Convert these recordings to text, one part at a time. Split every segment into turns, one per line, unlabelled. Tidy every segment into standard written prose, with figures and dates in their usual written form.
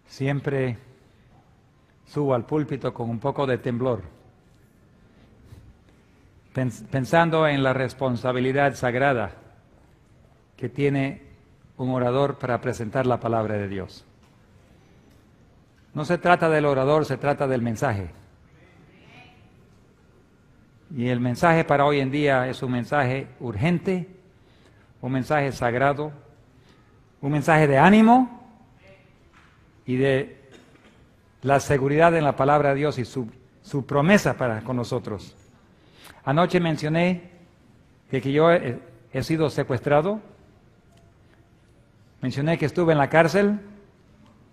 Siempre subo al púlpito con un poco de temblor, pensando en la responsabilidad sagrada que tiene un orador para presentar la palabra de Dios. No se trata del orador, se trata del mensaje. Y el mensaje para hoy en día es un mensaje urgente, un mensaje sagrado, un mensaje de ánimo y de la seguridad en la palabra de Dios y su promesa para con nosotros. Anoche mencioné que yo he sido secuestrado, mencioné que estuve en la cárcel,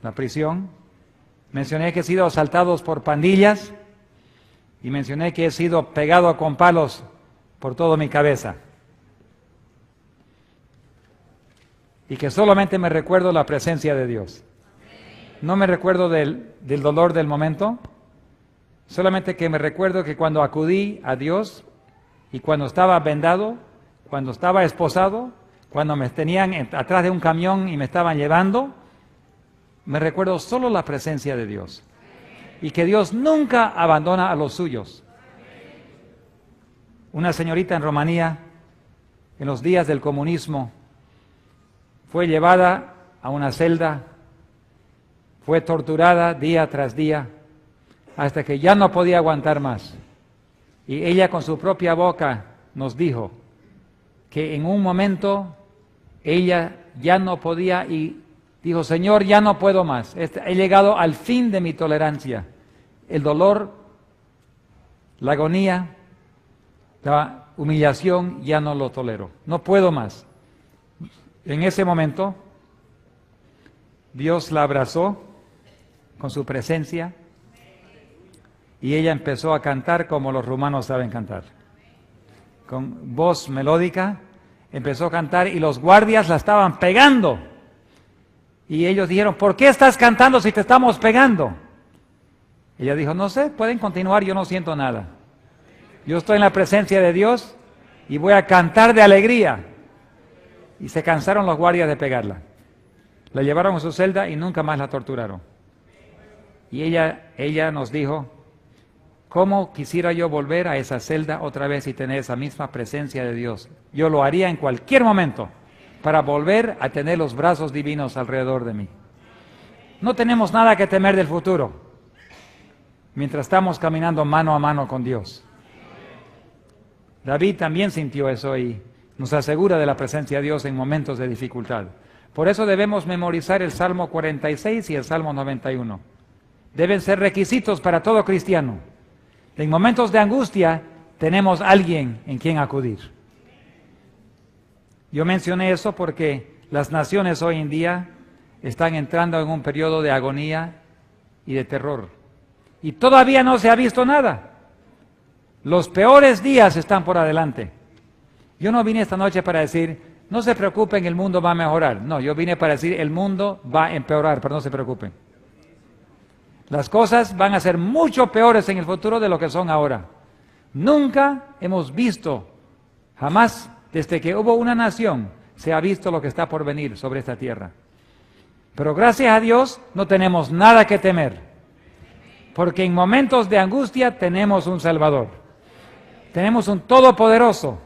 la prisión, mencioné que he sido asaltado por pandillas y mencioné que he sido pegado con palos por toda mi cabeza. Y que solamente me recuerdo la presencia de Dios. No me recuerdo del dolor del momento, solamente que me recuerdo que cuando acudí a Dios y cuando estaba vendado, cuando estaba esposado, cuando me tenían atrás de un camión y me estaban llevando, me recuerdo solo la presencia de Dios. Y que Dios nunca abandona a los suyos. Una señorita en Rumanía, en los días del comunismo, fue llevada a una celda. Fue torturada día tras día hasta que ya no podía aguantar más. Y ella con su propia boca nos dijo que en un momento ella ya no podía y dijo, Señor, ya no puedo más. He llegado al fin de mi tolerancia. El dolor, la agonía, la humillación, ya no lo tolero. No puedo más. En ese momento, Dios la abrazó con su presencia y ella empezó a cantar como los rumanos saben cantar. Con voz melódica empezó a cantar y los guardias la estaban pegando. Y ellos dijeron, ¿por qué estás cantando si te estamos pegando? Ella dijo, no sé, pueden continuar, yo no siento nada. Yo estoy en la presencia de Dios y voy a cantar de alegría. Y se cansaron los guardias de pegarla. La llevaron a su celda y nunca más la torturaron. Y ella nos dijo, ¿cómo quisiera yo volver a esa celda otra vez y tener esa misma presencia de Dios? Yo lo haría en cualquier momento para volver a tener los brazos divinos alrededor de mí. No tenemos nada que temer del futuro, mientras estamos caminando mano a mano con Dios. David también sintió eso y nos asegura de la presencia de Dios en momentos de dificultad. Por eso debemos memorizar el Salmo 46 y el Salmo 91. Deben ser requisitos para todo cristiano. En momentos de angustia tenemos alguien en quien acudir. Yo mencioné eso porque las naciones hoy en día están entrando en un periodo de agonía y de terror. Y todavía no se ha visto nada. Los peores días están por adelante. Yo no vine esta noche para decir, no se preocupen, el mundo va a mejorar. No, yo vine para decir, el mundo va a empeorar, pero no se preocupen. Las cosas van a ser mucho peores en el futuro de lo que son ahora. Nunca hemos visto, jamás, desde que hubo una nación, se ha visto lo que está por venir sobre esta tierra. Pero gracias a Dios no tenemos nada que temer, porque en momentos de angustia tenemos un Salvador. Tenemos un Todopoderoso.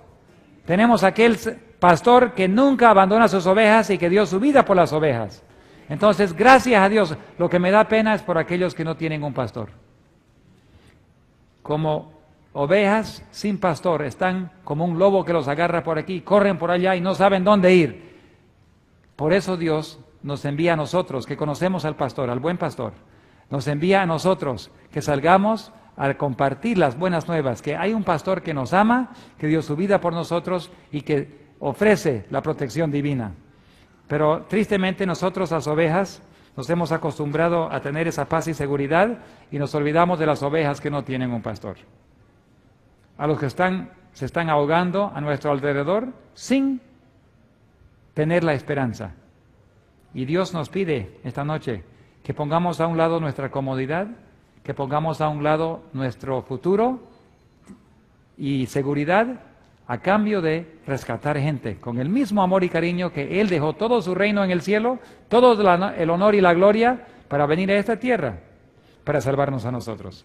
Tenemos aquel pastor que nunca abandona sus ovejas y que dio su vida por las ovejas. Entonces, gracias a Dios, lo que me da pena es por aquellos que no tienen un pastor. Como ovejas sin pastor, están como un lobo que los agarra por aquí, corren por allá y no saben dónde ir. Por eso Dios nos envía a nosotros, que conocemos al pastor, al buen pastor. Nos envía a nosotros que salgamos a compartir las buenas nuevas, que hay un pastor que nos ama, que dio su vida por nosotros y que ofrece la protección divina. Pero tristemente nosotros las ovejas Nos hemos acostumbrado a tener esa paz y seguridad y nos olvidamos de las ovejas que no tienen un pastor. A los que se están ahogando a nuestro alrededor sin tener la esperanza. Y Dios nos pide esta noche que pongamos a un lado nuestra comodidad, que pongamos a un lado nuestro futuro y seguridad a cambio de rescatar gente con el mismo amor y cariño que Él dejó todo su reino en el cielo, todo el honor y la gloria para venir a esta tierra, para salvarnos a nosotros.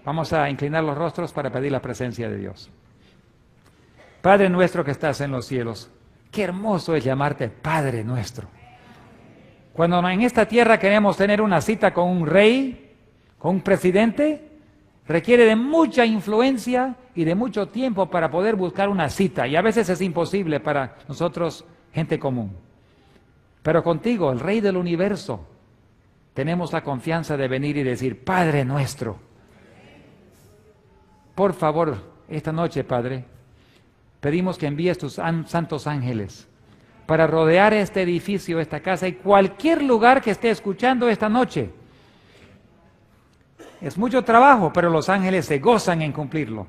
Vamos a inclinar los rostros para pedir la presencia de Dios. Padre nuestro que estás en los cielos, qué hermoso es llamarte Padre nuestro. Cuando en esta tierra queremos tener una cita con un rey, con un presidente, requiere de mucha influencia y de mucho tiempo para poder buscar una cita. Y a veces es imposible para nosotros, gente común. Pero contigo, el Rey del Universo, tenemos la confianza de venir y decir, Padre nuestro. Por favor, esta noche, Padre, pedimos que envíes tus santos ángeles para rodear este edificio, esta casa y cualquier lugar que esté escuchando esta noche. Es mucho trabajo, pero los ángeles se gozan en cumplirlo.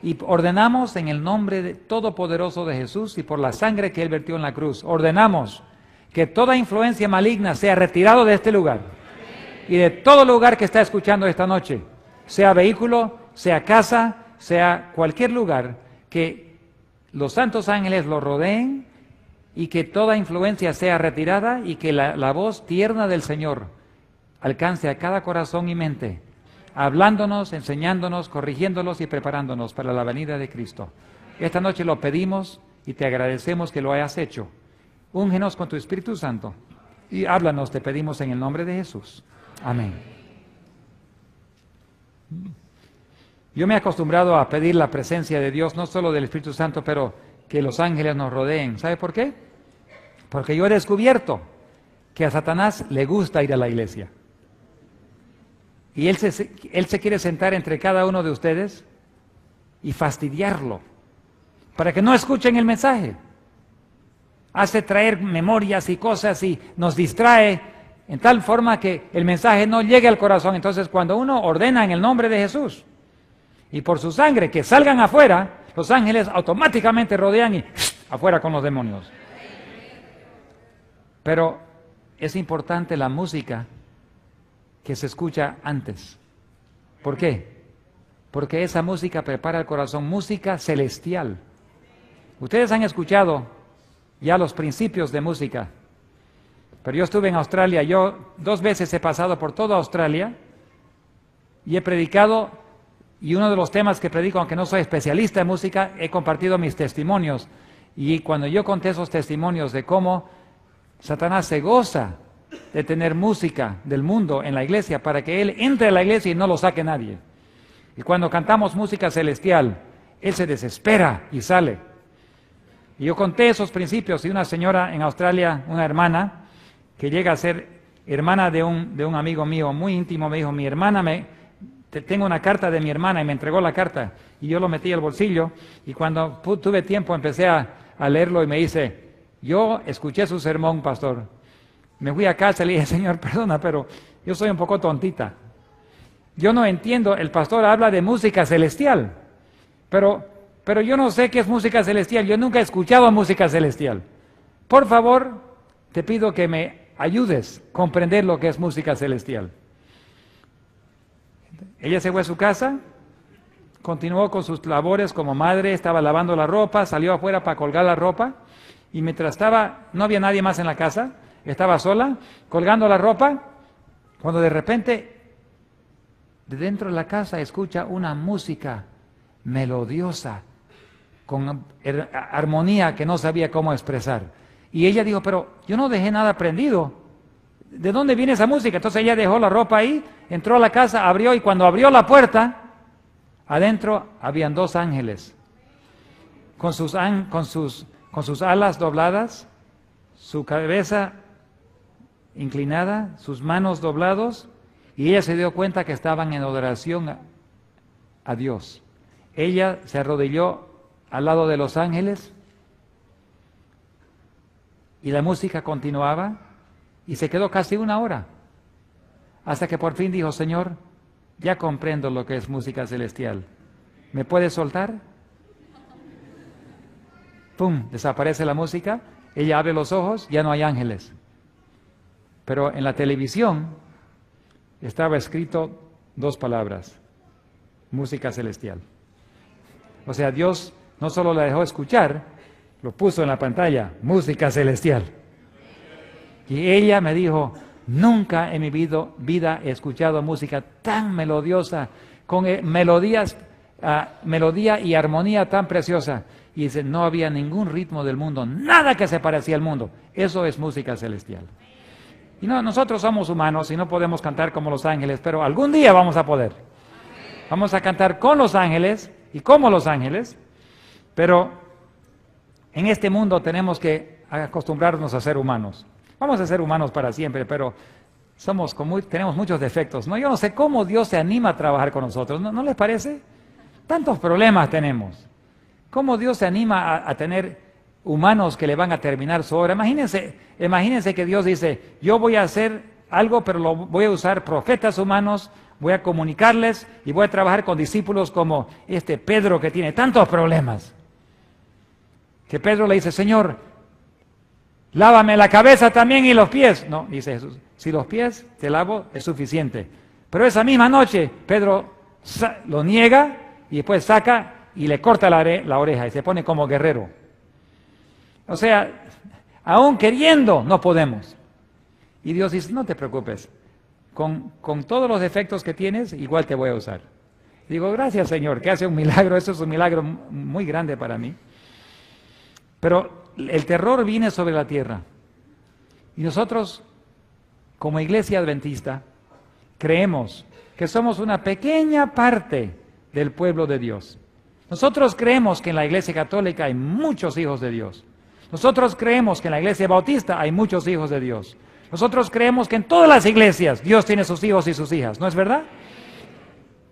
Y ordenamos en el nombre todopoderoso de Jesús y por la sangre que Él vertió en la cruz, ordenamos que toda influencia maligna sea retirado de este lugar y de todo lugar que está escuchando esta noche, sea vehículo, sea casa, sea cualquier lugar, que los santos ángeles lo rodeen y que toda influencia sea retirada y que la voz tierna del Señor alcance a cada corazón y mente, hablándonos, enseñándonos, corrigiéndolos y preparándonos para la venida de Cristo. Esta noche lo pedimos y te agradecemos que lo hayas hecho. Úngenos con tu Espíritu Santo y háblanos, te pedimos en el nombre de Jesús. Amén. Yo me he acostumbrado a pedir la presencia de Dios, no solo del Espíritu Santo, pero que los ángeles nos rodeen. ¿Sabe por qué? Porque yo he descubierto que a Satanás le gusta ir a la iglesia. Y él se quiere sentar entre cada uno de ustedes y fastidiarlo, para que no escuchen el mensaje. Hace traer memorias y cosas y nos distrae en tal forma que el mensaje no llegue al corazón. Entonces, cuando uno ordena en el nombre de Jesús y por su sangre que salgan afuera, los ángeles automáticamente rodean y afuera con los demonios. Pero es importante la música que se escucha antes. ¿Por qué? Porque esa música prepara el corazón, música celestial. Ustedes han escuchado ya los principios de música, pero yo estuve en Australia, yo 2 veces he pasado por toda Australia y he predicado, y uno de los temas que predico, aunque no soy especialista en música, he compartido mis testimonios, y cuando yo conté esos testimonios de cómo Satanás se goza de tener música del mundo en la iglesia para que él entre a la iglesia y no lo saque nadie. Y cuando cantamos música celestial, él se desespera y sale. Y yo conté esos principios y una señora en Australia, una hermana, que llega a ser hermana de un amigo mío muy íntimo, me dijo, mi hermana, tengo una carta de mi hermana y me entregó la carta y yo lo metí al bolsillo y cuando tuve tiempo empecé a leerlo y me dice, yo escuché su sermón, pastor. Me fui a casa y le dije, Señor, perdona, pero yo soy un poco tontita. Yo no entiendo, el pastor habla de música celestial, pero yo no sé qué es música celestial, yo nunca he escuchado música celestial. Por favor, te pido que me ayudes a comprender lo que es música celestial. Ella se fue a su casa, continuó con sus labores como madre, estaba lavando la ropa, salió afuera para colgar la ropa, y mientras no había nadie más en la casa, estaba sola, colgando la ropa, cuando de repente, de dentro de la casa, escucha una música melodiosa, con armonía que no sabía cómo expresar. Y ella dijo, pero yo no dejé nada prendido. ¿De dónde viene esa música? Entonces ella dejó la ropa ahí, entró a la casa, abrió, y cuando abrió la puerta, adentro habían 2 ángeles, con sus alas dobladas, su cabeza inclinada, sus manos doblados, y ella se dio cuenta que estaban en adoración a Dios. Ella se arrodilló al lado de los ángeles y la música continuaba Y se quedó casi 1 hora. Hasta que por fin dijo, Señor, ya comprendo lo que es música celestial. ¿Me puedes soltar? ¡Pum! Desaparece la música. Ella abre los ojos, ya no hay ángeles. Pero en la televisión estaba escrito 2 palabras. Música celestial. O sea, Dios no solo la dejó escuchar, lo puso en la pantalla, música celestial. Y ella me dijo, nunca en mi vida he escuchado música tan melodiosa, con melodía y armonía tan preciosa. Y dice, no había ningún ritmo del mundo, nada que se parecía al mundo. Eso es música celestial. Y no, nosotros somos humanos y no podemos cantar como los ángeles, pero algún día vamos a poder. Vamos a cantar con los ángeles y como los ángeles, pero en este mundo tenemos que acostumbrarnos a ser humanos. Vamos a ser humanos para siempre, pero tenemos muchos defectos, ¿no? Yo no sé cómo Dios se anima a trabajar con nosotros, ¿no les parece? Tantos problemas tenemos. ¿Cómo Dios se anima a tener humanos que le van a terminar su obra? Imagínense que Dios dice, yo voy a hacer algo, pero voy a usar profetas humanos, voy a comunicarles y voy a trabajar con discípulos como este Pedro que tiene tantos problemas. Que Pedro le dice, Señor, lávame la cabeza también y los pies. No, dice Jesús, si los pies te lavo es suficiente. Pero esa misma noche Pedro lo niega y después saca y le corta la oreja y se pone como guerrero. O sea, aún queriendo no podemos. Y Dios dice, no te preocupes, con todos los defectos que tienes, igual te voy a usar. Digo, gracias Señor, que hace un milagro, eso es un milagro muy grande para mí. Pero el terror viene sobre la tierra. Y nosotros, como iglesia adventista, creemos que somos una pequeña parte del pueblo de Dios. Nosotros creemos que en la iglesia católica hay muchos hijos de Dios. Nosotros creemos que en la iglesia bautista hay muchos hijos de Dios. Nosotros creemos que en todas las iglesias Dios tiene sus hijos y sus hijas, ¿no es verdad?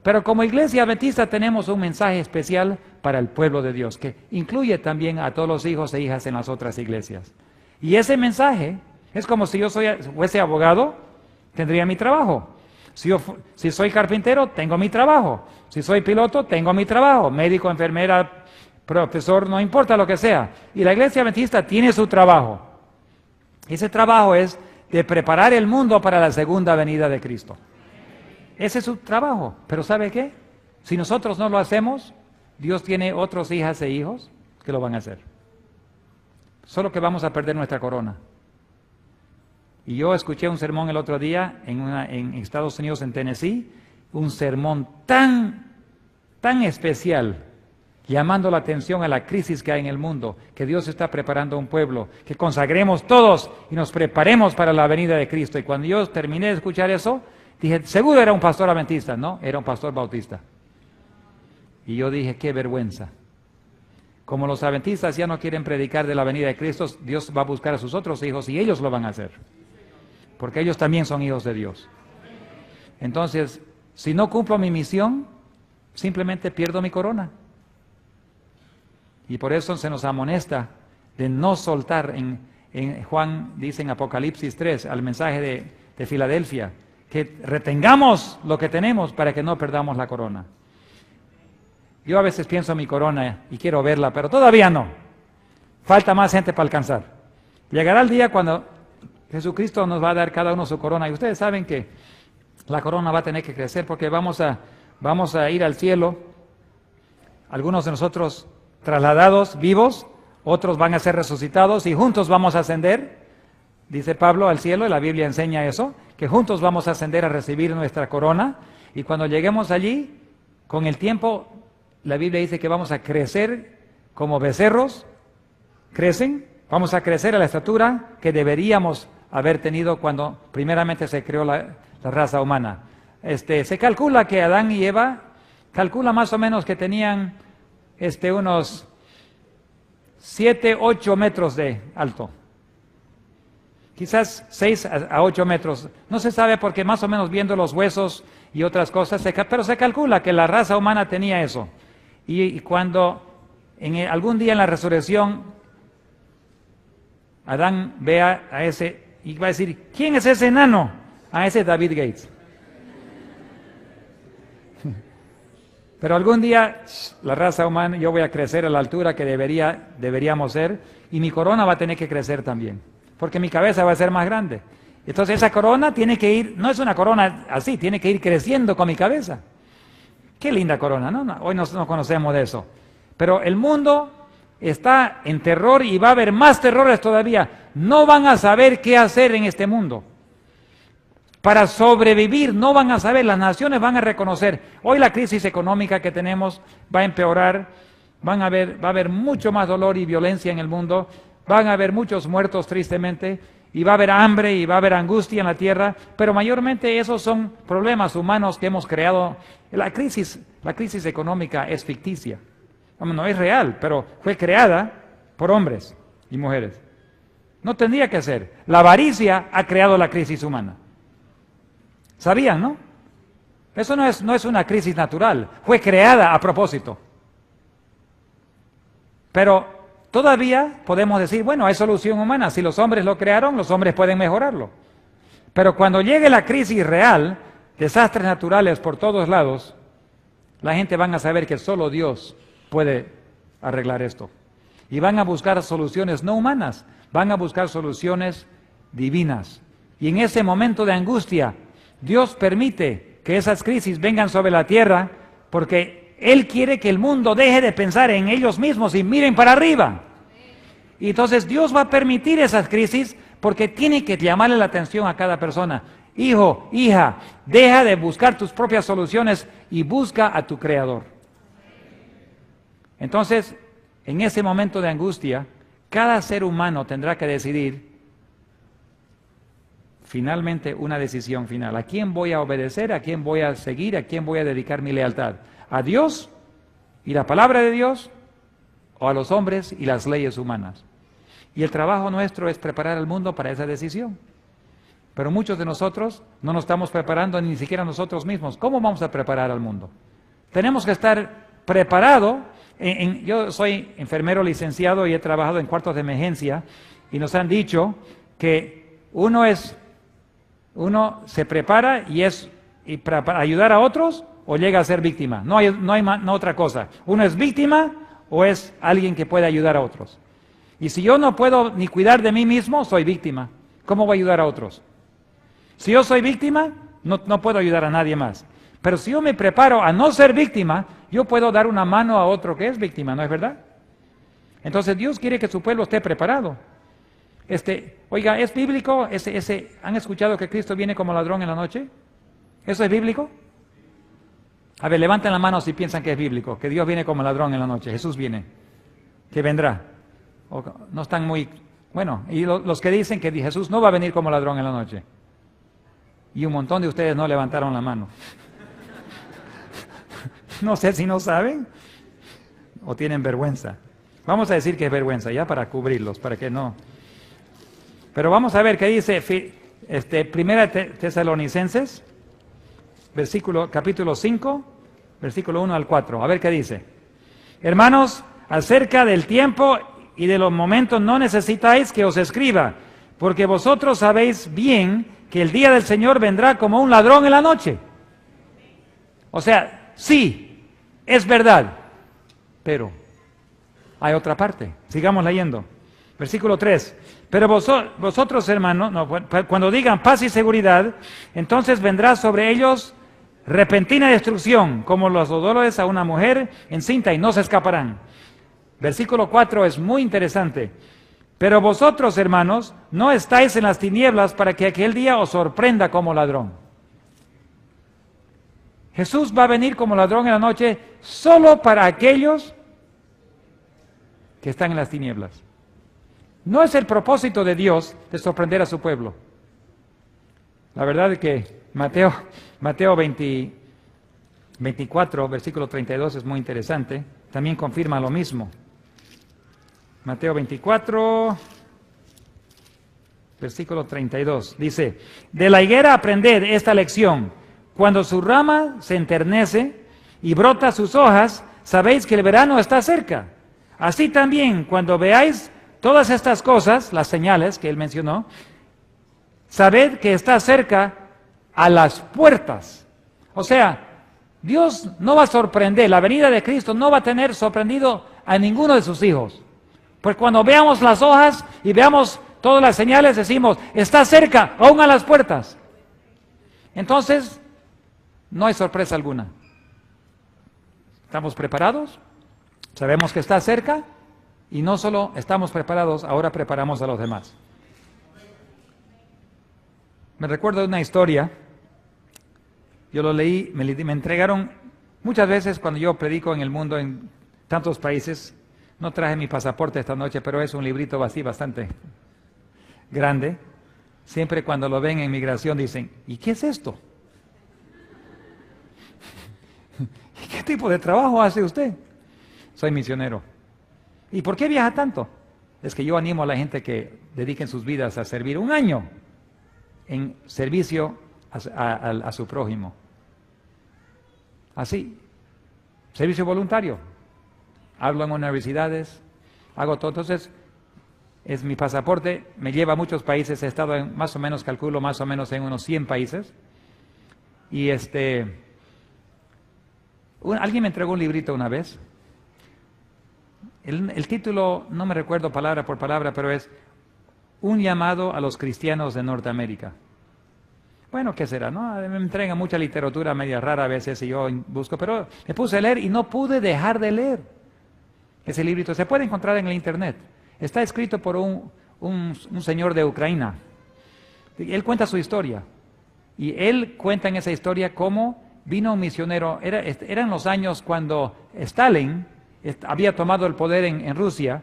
Pero como iglesia adventista tenemos un mensaje especial para el pueblo de Dios, que incluye también a todos los hijos e hijas en las otras iglesias. Y ese mensaje es como si yo fuese abogado, tendría mi trabajo. Si soy carpintero, tengo mi trabajo. Si soy piloto, tengo mi trabajo. Médico, enfermera, profesor, no importa lo que sea. Y la iglesia adventista tiene su trabajo. Ese trabajo es de preparar el mundo para la segunda venida de Cristo. Ese es su trabajo. Pero ¿sabe qué? Si nosotros no lo hacemos, Dios tiene otros hijas e hijos que lo van a hacer. Solo que vamos a perder nuestra corona. Y yo escuché un sermón el otro día en Estados Unidos, en Tennessee, un sermón tan especial, llamando la atención a la crisis que hay en el mundo, que Dios está preparando un pueblo, que consagremos todos y nos preparemos para la venida de Cristo. Y cuando yo terminé de escuchar eso, dije, seguro era un pastor adventista. No, era un pastor bautista. Y yo dije, qué vergüenza. Como los adventistas ya no quieren predicar de la venida de Cristo, Dios va a buscar a sus otros hijos y ellos lo van a hacer. Porque ellos también son hijos de Dios. Entonces, si no cumplo mi misión, simplemente pierdo mi corona. Y por eso se nos amonesta de no soltar, en Juan dice en Apocalipsis 3, al mensaje de Filadelfia, que retengamos lo que tenemos para que no perdamos la corona. Yo a veces pienso en mi corona y quiero verla, pero todavía no. Falta más gente para alcanzar. Llegará el día cuando Jesucristo nos va a dar cada uno su corona. Y ustedes saben que la corona va a tener que crecer porque vamos a ir al cielo. Algunos de nosotros trasladados, vivos, otros van a ser resucitados y juntos vamos a ascender, dice Pablo, al cielo, y la Biblia enseña eso, que juntos vamos a ascender a recibir nuestra corona, y cuando lleguemos allí, con el tiempo, la Biblia dice que vamos a crecer como becerros, vamos a crecer a la estatura que deberíamos haber tenido cuando primeramente se creó la raza humana. Se calcula que Adán y Eva, calcula más o menos que tenían unos 7, 8 metros de alto. Quizás 6 a 8 metros. No se sabe porque más o menos viendo los huesos y otras cosas, pero se calcula que la raza humana tenía eso. Y cuando algún día en la resurrección Adán vea a ese y va a decir, ¿quién es ese enano? Ah, ese es David Gates. Pero algún día la raza humana, yo voy a crecer a la altura que deberíamos ser, y mi corona va a tener que crecer también, porque mi cabeza va a ser más grande. Entonces esa corona tiene que ir, no es una corona así, tiene que ir creciendo con mi cabeza. Qué linda corona, ¿no? Hoy no conocemos de eso. Pero el mundo está en terror y va a haber más terrores todavía. No van a saber qué hacer en este mundo. Para sobrevivir no van a saber, las naciones van a reconocer. Hoy la crisis económica que tenemos va a empeorar, va a haber mucho más dolor y violencia en el mundo, van a haber muchos muertos tristemente, y va a haber hambre y va a haber angustia en la tierra, pero mayormente esos son problemas humanos que hemos creado. La crisis económica es ficticia, no es real, pero fue creada por hombres y mujeres. No tendría que ser. La avaricia ha creado la crisis humana. ¿Sabían, no? Eso no es una crisis natural, fue creada a propósito. Pero todavía podemos decir, bueno, hay solución humana, si los hombres lo crearon, los hombres pueden mejorarlo. Pero cuando llegue la crisis real, desastres naturales por todos lados, la gente van a saber que solo Dios puede arreglar esto. Y van a buscar soluciones no humanas, van a buscar soluciones divinas. Y en ese momento de angustia, Dios permite que esas crisis vengan sobre la tierra porque Él quiere que el mundo deje de pensar en ellos mismos y miren para arriba. Y entonces Dios va a permitir esas crisis porque tiene que llamarle la atención a cada persona. Hijo, hija, deja de buscar tus propias soluciones y busca a tu Creador. Entonces, en ese momento de angustia, cada ser humano tendrá que decidir finalmente una decisión final. ¿A quién voy a obedecer? ¿A quién voy a seguir? ¿A quién voy a dedicar mi lealtad? ¿A Dios y la palabra de Dios o a los hombres y las leyes humanas? Y el trabajo nuestro es preparar al mundo para esa decisión. Pero muchos de nosotros no nos estamos preparando ni siquiera nosotros mismos. ¿Cómo vamos a preparar al mundo? Tenemos que estar preparados. Yo soy enfermero licenciado y he trabajado en cuartos de emergencia y nos han dicho que uno se prepara y para ayudar a otros o llega a ser víctima. No hay otra cosa. Uno es víctima o es alguien que puede ayudar a otros. Y si yo no puedo ni cuidar de mí mismo, soy víctima. ¿Cómo voy a ayudar a otros? Si yo soy víctima, no puedo ayudar a nadie más. Pero si yo me preparo a no ser víctima, yo puedo dar una mano a otro que es víctima, ¿no es verdad? Entonces Dios quiere que su pueblo esté preparado. Oiga, ¿es bíblico? ¿Han escuchado que Cristo viene como ladrón en la noche? ¿Eso es bíblico? A ver, levanten la mano si piensan que es bíblico, que Dios viene como ladrón en la noche, Jesús viene, que vendrá. No están muy... Bueno, y los que dicen que Jesús no va a venir como ladrón en la noche. Y un montón de ustedes no levantaron la mano. No sé si no saben o tienen vergüenza. Vamos a decir que es vergüenza, ya para cubrirlos, para que no... Pero vamos a ver qué dice Primera Tesalonicenses, capítulo 5, versículo 1 al 4. A ver qué dice. Hermanos, acerca del tiempo y de los momentos no necesitáis que os escriba, porque vosotros sabéis bien que el día del Señor vendrá como un ladrón en la noche. O sea, sí, es verdad, pero hay otra parte. Sigamos leyendo. Versículo 3. Pero vosotros, hermanos, cuando digan paz y seguridad, entonces vendrá sobre ellos repentina destrucción, como los dolores a una mujer encinta, y no se escaparán. Versículo 4 es muy interesante. Pero vosotros, hermanos, no estáis en las tinieblas para que aquel día os sorprenda como ladrón. Jesús va a venir como ladrón en la noche solo para aquellos que están en las tinieblas. No es el propósito de Dios de sorprender a su pueblo. La verdad es que Mateo 24, versículo 32 es muy interesante. También confirma lo mismo. Mateo 24, versículo 32. Dice, de la higuera aprended esta lección. Cuando su rama se enternece y brota sus hojas, sabéis que el verano está cerca. Así también, cuando veáis todas estas cosas, las señales que él mencionó, sabed que está cerca a las puertas. O sea, Dios no va a sorprender, la venida de Cristo no va a tener sorprendido a ninguno de sus hijos. Pues cuando veamos las hojas y veamos todas las señales, decimos, está cerca, aún a las puertas. Entonces, no hay sorpresa alguna. ¿Estamos preparados? Sabemos que está cerca y no solo estamos preparados, ahora preparamos a los demás. Me recuerdo de una historia, yo lo leí, me entregaron muchas veces cuando yo predico en el mundo en tantos países. No traje mi pasaporte esta noche, pero es un librito así bastante grande. Siempre cuando lo ven en migración dicen, ¿y qué es esto? ¿Y qué tipo de trabajo hace usted? Soy misionero. ¿Y por qué viaja tanto? Es que yo animo a la gente que dediquen sus vidas a servir 1 año en servicio a su prójimo. Así, servicio voluntario. Hablo en universidades, hago todo. Entonces, es mi pasaporte, me lleva a muchos países, he estado en, más o menos, calculo, más o menos en unos 100 países. Y alguien me entregó un librito una vez. El título, no me recuerdo palabra por palabra, pero es Un llamado a los cristianos de Norteamérica. Bueno, ¿qué será? ¿No? Me entregan mucha literatura media rara a veces y yo busco, pero me puse a leer y no pude dejar de leer. Ese librito se puede encontrar en el internet. Está escrito por un señor de Ucrania. Él cuenta su historia. Y él cuenta en esa historia cómo vino un misionero. Eran los años cuando Stalin había tomado el poder en Rusia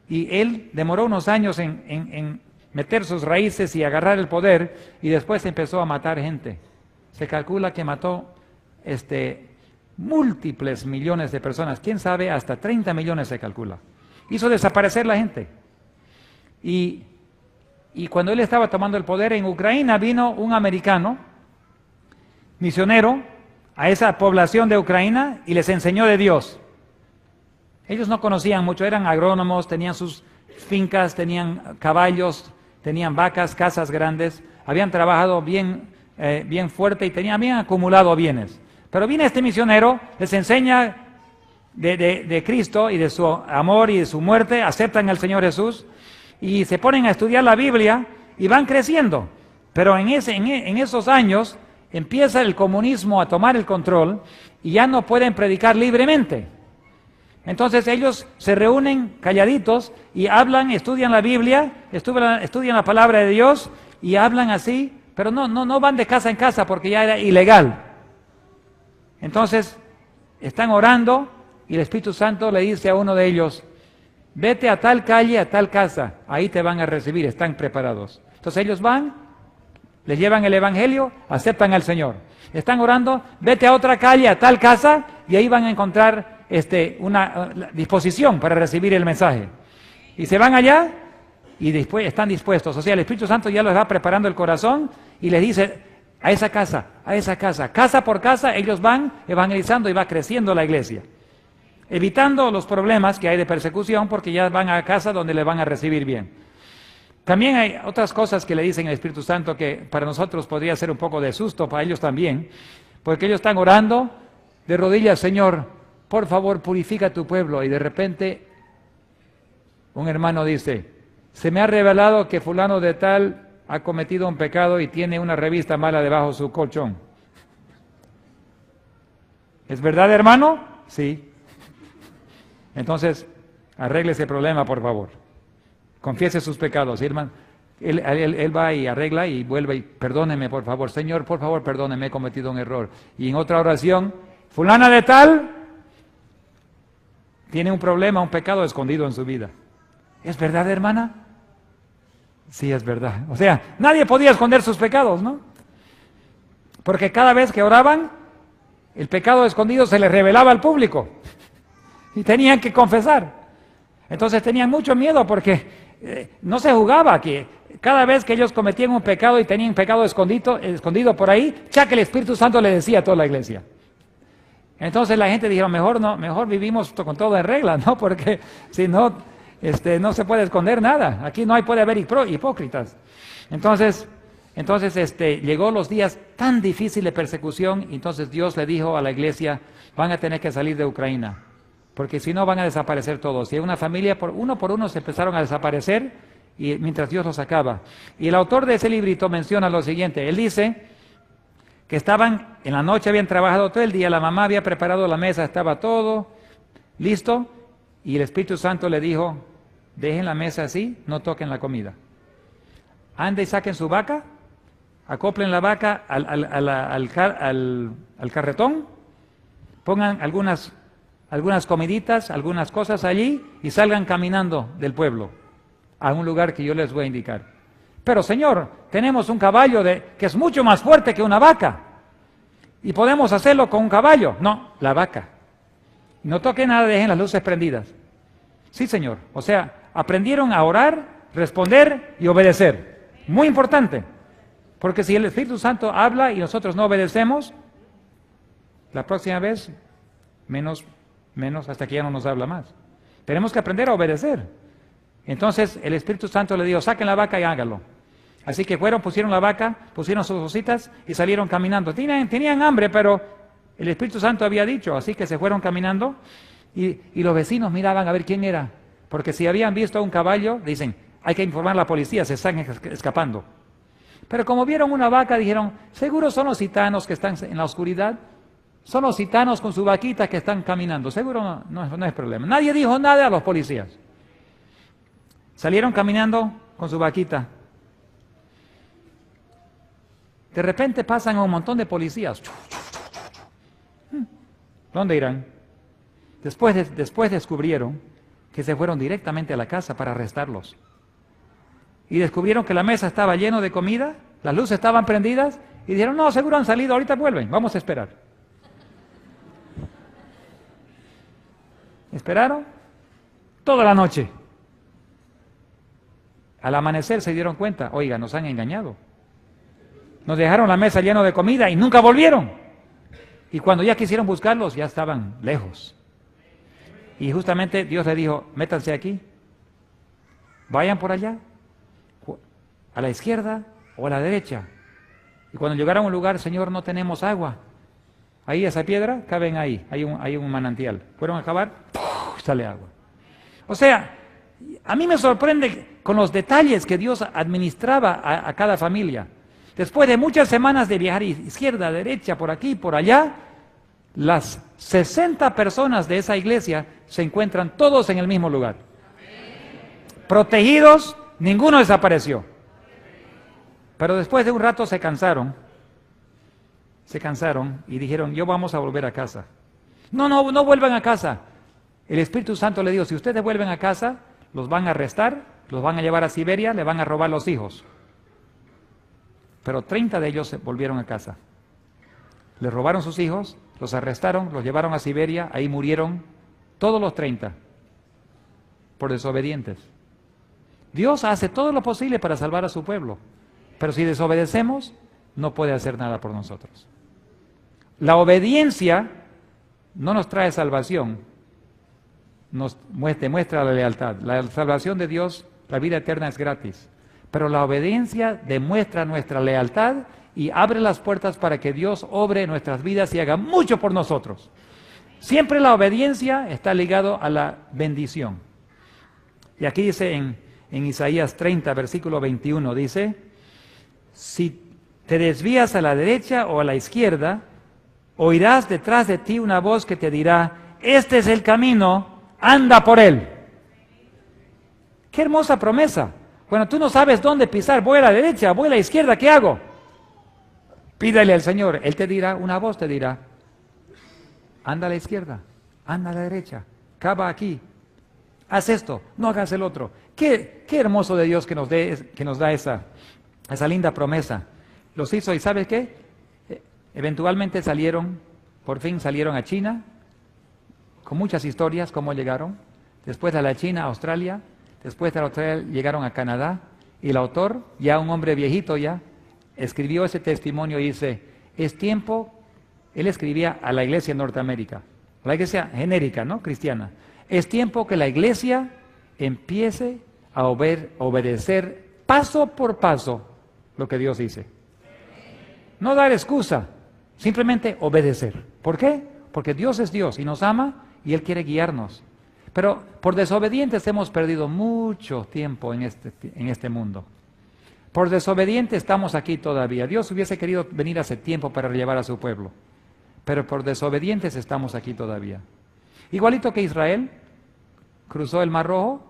y él demoró unos años en meter sus raíces y agarrar el poder y después empezó a matar gente. Se calcula que mató múltiples millones de personas, quién sabe, hasta 30 millones se calcula. Hizo desaparecer la gente. Y cuando él estaba tomando el poder en Ucrania, vino un americano, misionero, a esa población de Ucrania y les enseñó de Dios. Ellos no conocían mucho, eran agrónomos, tenían sus fincas, tenían caballos, tenían vacas, casas grandes, habían trabajado bien fuerte y habían acumulado bienes. Pero viene este misionero, les enseña de Cristo y de su amor y de su muerte, aceptan al Señor Jesús y se ponen a estudiar la Biblia y van creciendo. Pero en esos años empieza el comunismo a tomar el control y ya no pueden predicar libremente. Entonces ellos se reúnen calladitos y hablan, estudian la Biblia, estudian la palabra de Dios y hablan así, pero no van de casa en casa porque ya era ilegal. Entonces están orando y el Espíritu Santo le dice a uno de ellos, vete a tal calle, a tal casa, ahí te van a recibir, están preparados. Entonces ellos van, les llevan el Evangelio, aceptan al Señor. Están orando, vete a otra calle, a tal casa, y ahí van a encontrar una disposición para recibir el mensaje. Y se van allá y después están dispuestos. O sea, el Espíritu Santo ya les va preparando el corazón y les dice, a esa casa, casa por casa, ellos van evangelizando y va creciendo la iglesia. Evitando los problemas que hay de persecución porque ya van a casa donde le van a recibir bien. También hay otras cosas que le dicen el Espíritu Santo que para nosotros podría ser un poco de susto, para ellos también, porque ellos están orando de rodillas, Señor, por favor purifica a tu pueblo, y de repente un hermano dice, se me ha revelado que fulano de tal ha cometido un pecado y tiene una revista mala debajo de su colchón. ¿Es verdad, hermano? Sí. Entonces, arregle ese problema, por favor. Confiese sus pecados, hermano. Él va y arregla y vuelve y perdóneme, por favor. Señor, por favor, perdóneme, he cometido un error. Y en otra oración, fulana de tal tiene un problema, un pecado escondido en su vida. ¿Es verdad, hermana? Sí, es verdad. O sea, nadie podía esconder sus pecados, ¿no? Porque cada vez que oraban, el pecado escondido se les revelaba al público. Y tenían que confesar. Entonces tenían mucho miedo porque no se jugaba que cada vez que ellos cometían un pecado y tenían pecado escondido por ahí, ya que el Espíritu Santo le decía a toda la iglesia. Entonces la gente dijo, mejor vivimos con todo en regla, ¿no? Porque si no, no se puede esconder nada. Aquí no puede haber hipócritas. Entonces, Entonces llegó los días tan difíciles de persecución, y entonces Dios le dijo a la iglesia, van a tener que salir de Ucrania, porque si no van a desaparecer todos. Y una familia, uno por uno, se empezaron a desaparecer, y mientras Dios los sacaba. Y el autor de ese librito menciona lo siguiente, él dice que estaban, en la noche habían trabajado todo el día, la mamá había preparado la mesa, estaba todo listo, y el Espíritu Santo le dijo, dejen la mesa así, no toquen la comida. Anden y saquen su vaca, acoplen la vaca al carretón, pongan algunas comiditas, algunas cosas allí y salgan caminando del pueblo a un lugar que yo les voy a indicar. Pero Señor, tenemos un caballo que es mucho más fuerte que una vaca y podemos hacerlo con un caballo. No, la vaca. No toquen nada, dejen las luces prendidas. Sí, Señor. O sea, aprendieron a orar, responder y obedecer. Muy importante. Porque si el Espíritu Santo habla y nosotros no obedecemos, la próxima vez, menos, hasta que ya no nos habla más. Tenemos que aprender a obedecer. Entonces el Espíritu Santo le dijo, saquen la vaca y háganlo. Así que fueron, pusieron la vaca, pusieron sus cositas y salieron caminando. Tenían hambre, pero el Espíritu Santo había dicho, así que se fueron caminando y los vecinos miraban a ver quién era. Porque si habían visto a un caballo, dicen, hay que informar a la policía, se están escapando. Pero como vieron una vaca, dijeron, seguro son los gitanos que están en la oscuridad, son los gitanos con su vaquita que están caminando, seguro no es problema. Nadie dijo nada a los policías. Salieron caminando con su vaquita. De repente pasan a un montón de policías. ¿Dónde irán? Después descubrieron que se fueron directamente a la casa para arrestarlos. Y descubrieron que la mesa estaba llena de comida, las luces estaban prendidas, y dijeron, no, seguro han salido, ahorita vuelven, vamos a esperar. Esperaron toda la noche. Al amanecer se dieron cuenta, oiga, nos han engañado. Nos dejaron la mesa llena de comida y nunca volvieron. Y cuando ya quisieron buscarlos, ya estaban lejos. Y justamente Dios le dijo, métanse aquí, vayan por allá, a la izquierda o a la derecha. Y cuando llegaron a un lugar, Señor, no tenemos agua. Ahí esa piedra, caben ahí, hay un manantial. Fueron a cavar, ¡puf!, sale agua. O sea, a mí me sorprende con los detalles que Dios administraba a cada familia. Después de muchas semanas de viajar izquierda, derecha, por aquí, por allá, las 60 personas de esa iglesia se encuentran todos en el mismo lugar. Protegidos, ninguno desapareció. Pero después de un rato se cansaron y dijeron, yo vamos a volver a casa. No vuelvan a casa. El Espíritu Santo le dijo, si ustedes vuelven a casa, los van a arrestar, los van a llevar a Siberia, le van a robar los hijos. Pero 30 de ellos se volvieron a casa. Les robaron sus hijos, los arrestaron, los llevaron a Siberia, ahí murieron todos los 30 por desobedientes. Dios hace todo lo posible para salvar a su pueblo, pero si desobedecemos, no puede hacer nada por nosotros. La obediencia no nos trae salvación, nos demuestra la lealtad. La salvación de Dios, la vida eterna es gratis, pero la obediencia demuestra nuestra lealtad y abre las puertas para que Dios obre en nuestras vidas y haga mucho por nosotros. Siempre la obediencia está ligado a la bendición. Y aquí dice en Isaías 30, versículo 21, dice, si te desvías a la derecha o a la izquierda, oirás detrás de ti una voz que te dirá, este es el camino, anda por él. Qué hermosa promesa. Cuando tú no sabes dónde pisar, voy a la derecha, voy a la izquierda, ¿qué hago? Pídale al Señor, Él te dirá, una voz te dirá, anda a la izquierda, anda a la derecha, cava aquí, haz esto, no hagas el otro. Qué hermoso de Dios que nos da esa linda promesa. Los hizo, ¿y sabes qué? Eventualmente por fin salieron a China, con muchas historias, cómo llegaron. Después de la China, a Australia, después de la Australia llegaron a Canadá, y el autor, ya un hombre viejito ya, escribió ese testimonio y dice, es tiempo, él escribía a la iglesia en Norteamérica, la iglesia genérica, ¿no?, cristiana, es tiempo que la iglesia empiece a obedecer paso por paso lo que Dios dice. No dar excusa, simplemente obedecer. ¿Por qué? Porque Dios es Dios y nos ama y Él quiere guiarnos. Pero por desobedientes hemos perdido mucho tiempo en este mundo. Por desobedientes estamos aquí todavía. Dios hubiese querido venir hace tiempo para llevar a su pueblo. Pero por desobedientes estamos aquí todavía. Igualito que Israel, cruzó el Mar Rojo,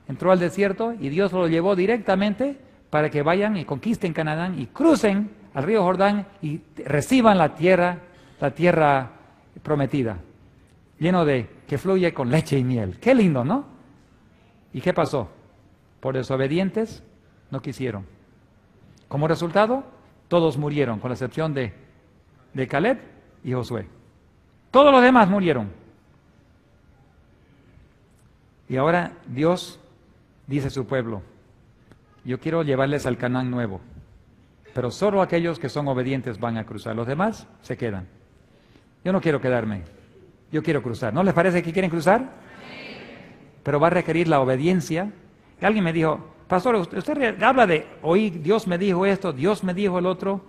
entró al desierto y Dios lo llevó directamente para que vayan y conquisten Canaán y crucen al río Jordán y reciban la tierra prometida, lleno que fluye con leche y miel. Qué lindo, ¿no? ¿Y qué pasó? Por desobedientes no quisieron. Como resultado, todos murieron, con la excepción de Caleb y Josué. Todos los demás murieron. Y ahora Dios dice a su pueblo: yo quiero llevarles al Canaán nuevo, pero solo aquellos que son obedientes van a cruzar, los demás se quedan. Yo no quiero quedarme, yo quiero cruzar. ¿No les parece que quieren cruzar? Sí. Pero va a requerir la obediencia. Y alguien me dijo: pastor, usted habla de oír, Dios me dijo esto, Dios me dijo el otro.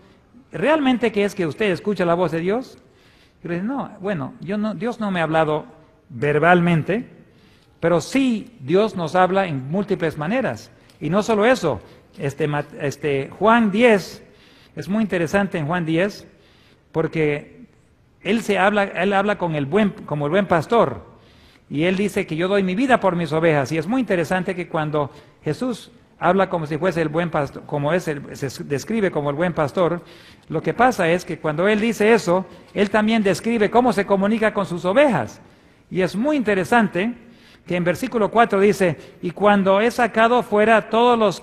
¿Realmente qué es que usted escucha la voz de Dios? Y yo le dije: no, bueno, Dios no me ha hablado verbalmente, pero sí Dios nos habla en múltiples maneras. Y no solo eso, Juan 10, es muy interesante en Juan 10, porque él habla como el buen pastor, y él dice que yo doy mi vida por mis ovejas, y es muy interesante que cuando Jesús habla como si fuese el buen pastor, se describe como el buen pastor, lo que pasa es que cuando él dice eso, él también describe cómo se comunica con sus ovejas, y es muy interesante que en versículo 4 dice: y cuando he sacado fuera todos los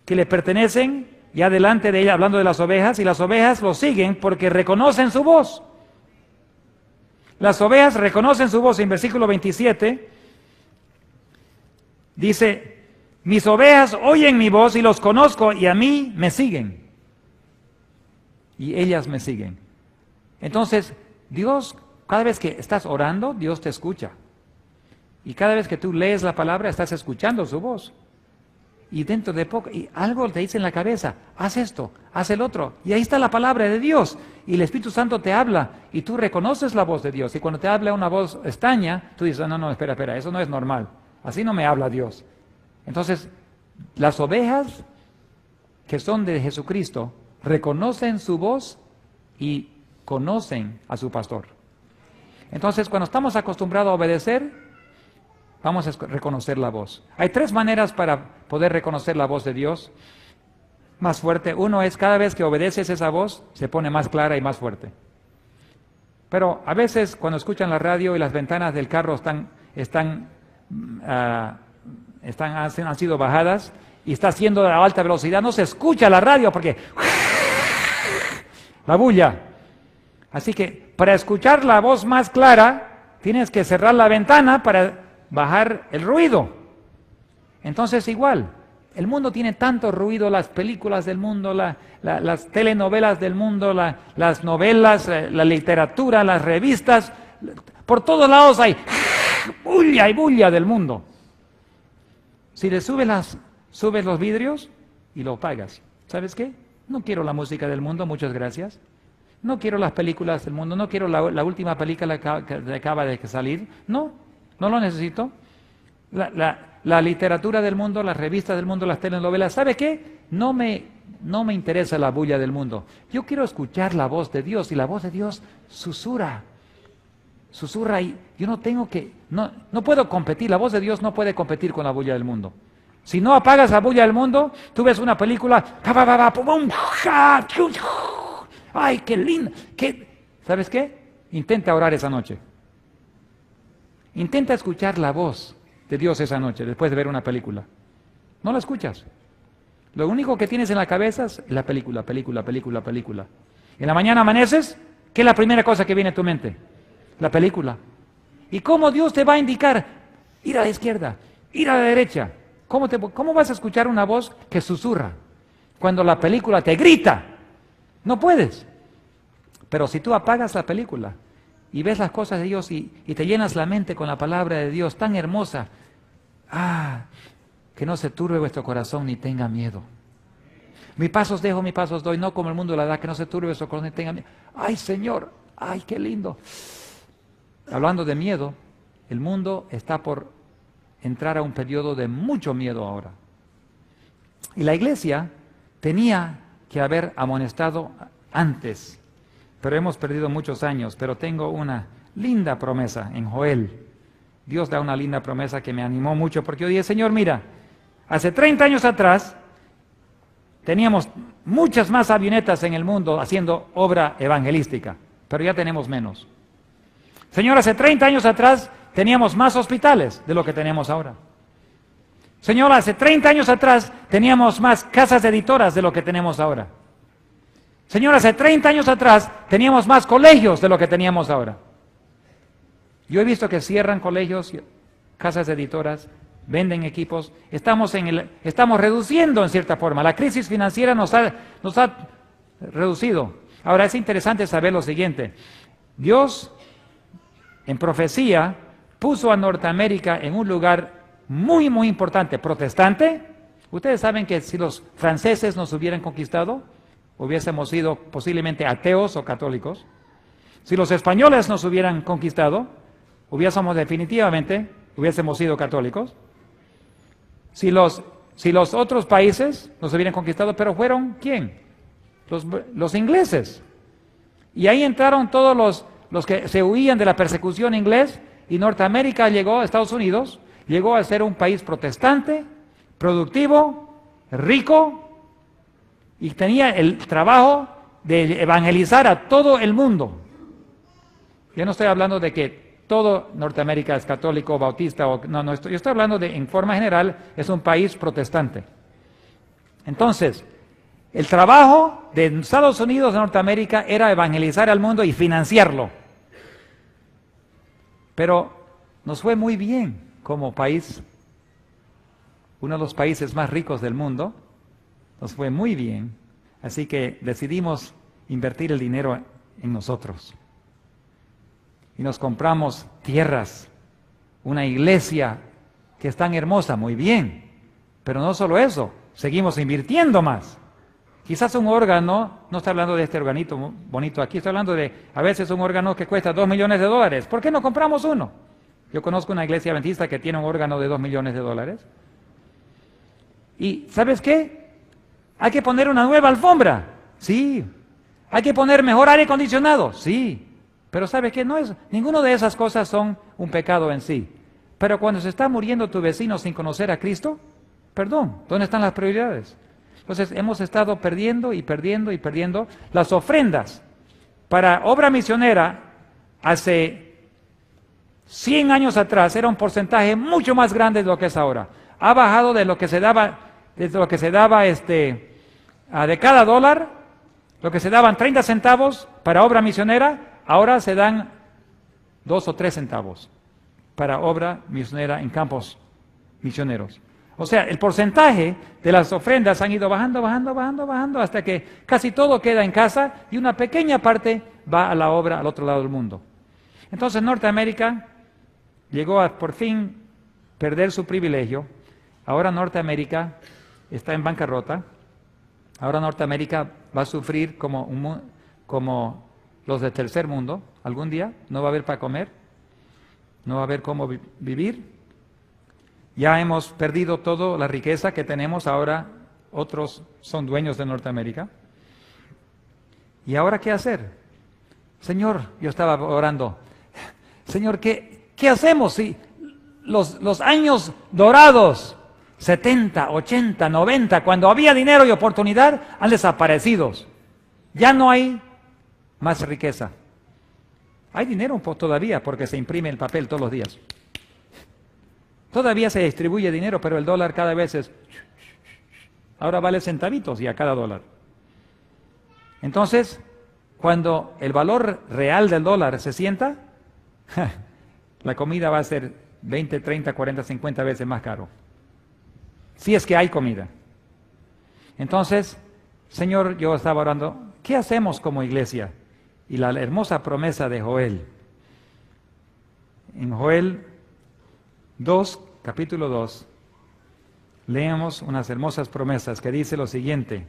que le pertenecen, ya delante de ella, hablando de las ovejas, y las ovejas lo siguen porque reconocen su voz. Las ovejas reconocen su voz. En versículo 27 dice: mis ovejas oyen mi voz y los conozco y a mí me siguen. Y ellas me siguen. Entonces, Dios, cada vez que estás orando, Dios te escucha. Y cada vez que tú lees la palabra, estás escuchando su voz. Y dentro de poco, y algo te dice en la cabeza: haz esto, haz el otro. Y ahí está la palabra de Dios. Y el Espíritu Santo te habla. Y tú reconoces la voz de Dios. Y cuando te habla una voz extraña, tú dices: no, espera, eso no es normal. Así no me habla Dios. Entonces, las ovejas que son de Jesucristo reconocen su voz y conocen a su pastor. Entonces, cuando estamos acostumbrados a obedecer, vamos a reconocer la voz. Hay 3 maneras para poder reconocer la voz de Dios más fuerte. Uno es: cada vez que obedeces esa voz, se pone más clara y más fuerte. Pero a veces cuando escuchan la radio y las ventanas del carro han sido bajadas y está haciendo a alta velocidad, no se escucha la radio porque la bulla. Así que para escuchar la voz más clara, tienes que cerrar la ventana para bajar el ruido. Entonces igual, el mundo tiene tanto ruido, las películas del mundo, las telenovelas del mundo, las novelas, la literatura, las revistas, por todos lados hay bulla y bulla del mundo. Si le subes los vidrios y lo apagas, ¿sabes qué? No quiero la música del mundo, muchas gracias. No quiero las películas del mundo, no quiero la última película que acaba de salir, no lo necesito. La literatura del mundo, las revistas del mundo, las telenovelas, ¿sabe qué? No me interesa la bulla del mundo. Yo quiero escuchar la voz de Dios, y la voz de Dios susurra, y yo no puedo competir, la voz de Dios no puede competir con la bulla del mundo. Si no apagas la bulla del mundo, tú ves una película, ¡ay, qué lindo! ¿Sabes qué? Intenta orar esa noche. Intenta escuchar la voz de Dios esa noche, después de ver una película. No la escuchas. Lo único que tienes en la cabeza es la película. En la mañana amaneces, ¿qué es la primera cosa que viene a tu mente? La película. ¿Y cómo Dios te va a indicar? Ir a la izquierda, ir a la derecha. ¿Cómo vas a escuchar una voz que susurra cuando la película te grita? No puedes. Pero si tú apagas la película y ves las cosas de Dios y te llenas la mente con la palabra de Dios tan hermosa, que no se turbe vuestro corazón ni tenga miedo. Mi pasos dejo, mi pasos doy, no como el mundo la da, que no se turbe su corazón, tenga miedo. Ay, Señor, ay, qué lindo. Hablando de miedo, el mundo está por entrar a un periodo de mucho miedo ahora. Y la iglesia tenía que haber amonestado antes, pero hemos perdido muchos años. Pero tengo una linda promesa en Joel. Dios da una linda promesa que me animó mucho, porque yo dije, Señor, mira, hace 30 años atrás teníamos muchas más avionetas en el mundo haciendo obra evangelística, pero ya tenemos menos. Señor, hace 30 años atrás teníamos más hospitales de lo que tenemos ahora. Señor, hace 30 años atrás teníamos más casas editoras de lo que tenemos ahora. Señor, hace 30 años atrás teníamos más colegios de lo que teníamos ahora. Yo he visto que cierran colegios, casas editoras, venden equipos. Estamos reduciendo en cierta forma. La crisis financiera nos ha reducido. Ahora es interesante saber lo siguiente. Dios, en profecía, puso a Norteamérica en un lugar muy, muy importante, protestante. Ustedes saben que si los franceses nos hubieran conquistado, hubiésemos sido posiblemente ateos o católicos. Si los españoles nos hubieran conquistado, hubiésemos sido católicos. Si los otros países nos hubieran conquistado, pero fueron, ¿quién? Los ingleses. Y ahí entraron todos los que se huían de la persecución inglés, y Norteamérica llegó, Estados Unidos, llegó a ser un país protestante, productivo, rico, y tenía el trabajo de evangelizar a todo el mundo. Yo no estoy hablando de que todo Norteamérica es católico, bautista, yo estoy hablando de, en forma general, es un país protestante. Entonces, el trabajo de Estados Unidos de Norteamérica era evangelizar al mundo y financiarlo. Pero nos fue muy bien como país, uno de los países más ricos del mundo, nos fue muy bien, así que decidimos invertir el dinero en nosotros. Y nos compramos tierras, una iglesia que es tan hermosa, muy bien, pero no solo eso, seguimos invirtiendo más. Quizás un órgano, no estoy hablando de este organito bonito aquí, estoy hablando de a veces un órgano que cuesta $2 millones. ¿Por qué no compramos uno? Yo conozco una iglesia adventista que tiene un órgano de $2 millones. ¿Y sabes qué? Hay que poner una nueva alfombra. Sí. Hay que poner mejor aire acondicionado. Sí. Pero ¿sabes qué? Ninguno de esas cosas son un pecado en sí. Pero cuando se está muriendo tu vecino sin conocer a Cristo, perdón, ¿dónde están las prioridades? Entonces hemos estado perdiendo y perdiendo y perdiendo. Las ofrendas para obra misionera hace 100 años atrás era un porcentaje mucho más grande de lo que es ahora. Ha bajado de lo que se daba, de cada dólar, lo que se daban 30 centavos para obra misionera, ahora se dan 2 o 3 centavos para obra misionera en campos misioneros. O sea, el porcentaje de las ofrendas han ido bajando, hasta que casi todo queda en casa y una pequeña parte va a la obra al otro lado del mundo. Entonces Norteamérica llegó a por fin perder su privilegio. Ahora Norteamérica está en bancarrota. Ahora Norteamérica va a sufrir como los del tercer mundo. Algún día no va a haber para comer, no va a haber cómo vivir. Ya hemos perdido toda la riqueza que tenemos, ahora otros son dueños de Norteamérica. ¿Y ahora qué hacer? Señor, yo estaba orando, Señor, ¿qué hacemos si los años dorados, 70, 80, 90, cuando había dinero y oportunidad, han desaparecido? Ya no hay más riqueza. Hay dinero todavía porque se imprime el papel todos los días. Todavía se distribuye dinero, pero el dólar cada vez ahora vale centavitos y a cada dólar. Entonces, cuando el valor real del dólar se sienta, la comida va a ser 20, 30, 40, 50 veces más caro. Si es que hay comida. Entonces, Señor, yo estaba orando, ¿qué hacemos como iglesia? Y la hermosa promesa de Joel. En Joel 2, capítulo 2, leemos unas hermosas promesas que dice lo siguiente: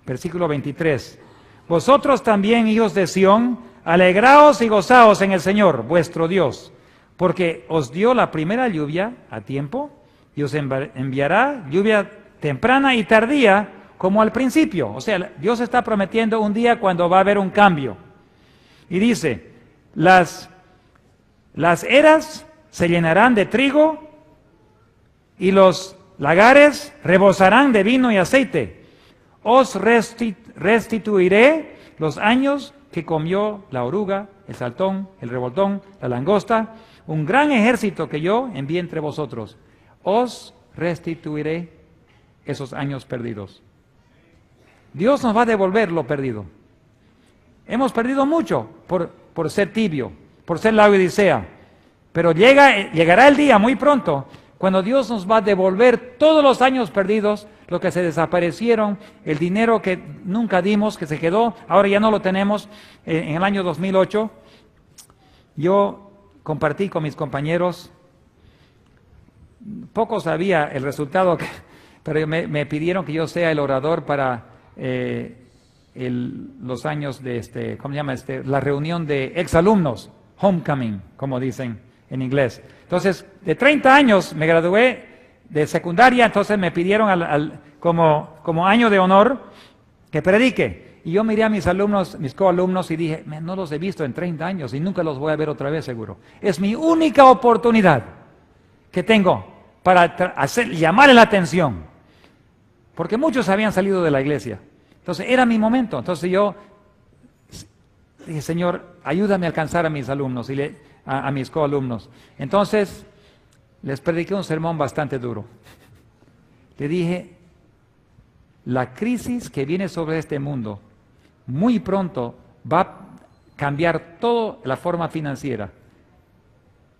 Versículo 23. Vosotros también, hijos de Sión, alegraos y gozaos en el Señor, vuestro Dios, porque os dio la primera lluvia a tiempo y os enviará lluvia temprana y tardía como al principio. O sea, Dios está prometiendo un día cuando va a haber un cambio. Y dice, las eras se llenarán de trigo y los lagares rebosarán de vino y aceite. Os restituiré los años que comió la oruga, el saltón, el revoltón, la langosta, un gran ejército que yo envié entre vosotros. Os restituiré esos años perdidos. Dios nos va a devolver lo perdido. Hemos perdido mucho por ser tibio, por ser la Odisea, pero llegará el día muy pronto cuando Dios nos va a devolver todos los años perdidos, lo que se desaparecieron, el dinero que nunca dimos, que se quedó, ahora ya no lo tenemos. En el año 2008, yo compartí con mis compañeros, poco sabía el resultado, pero me pidieron que yo sea el orador para los años de ¿cómo se llama? La reunión de exalumnos, homecoming, como dicen en inglés. Entonces, de 30 años me gradué de secundaria, entonces me pidieron como año de honor que predique. Y yo miré a mis alumnos, mis coalumnos y dije, no los he visto en 30 años y nunca los voy a ver otra vez seguro. Es mi única oportunidad que tengo para llamarle la atención. Porque muchos habían salido de la iglesia. Entonces era mi momento. Entonces yo dije, Señor, ayúdame a alcanzar a mis alumnos y a mis coalumnos. Entonces les prediqué un sermón bastante duro. Le dije, la crisis que viene sobre este mundo muy pronto va a cambiar toda la forma financiera.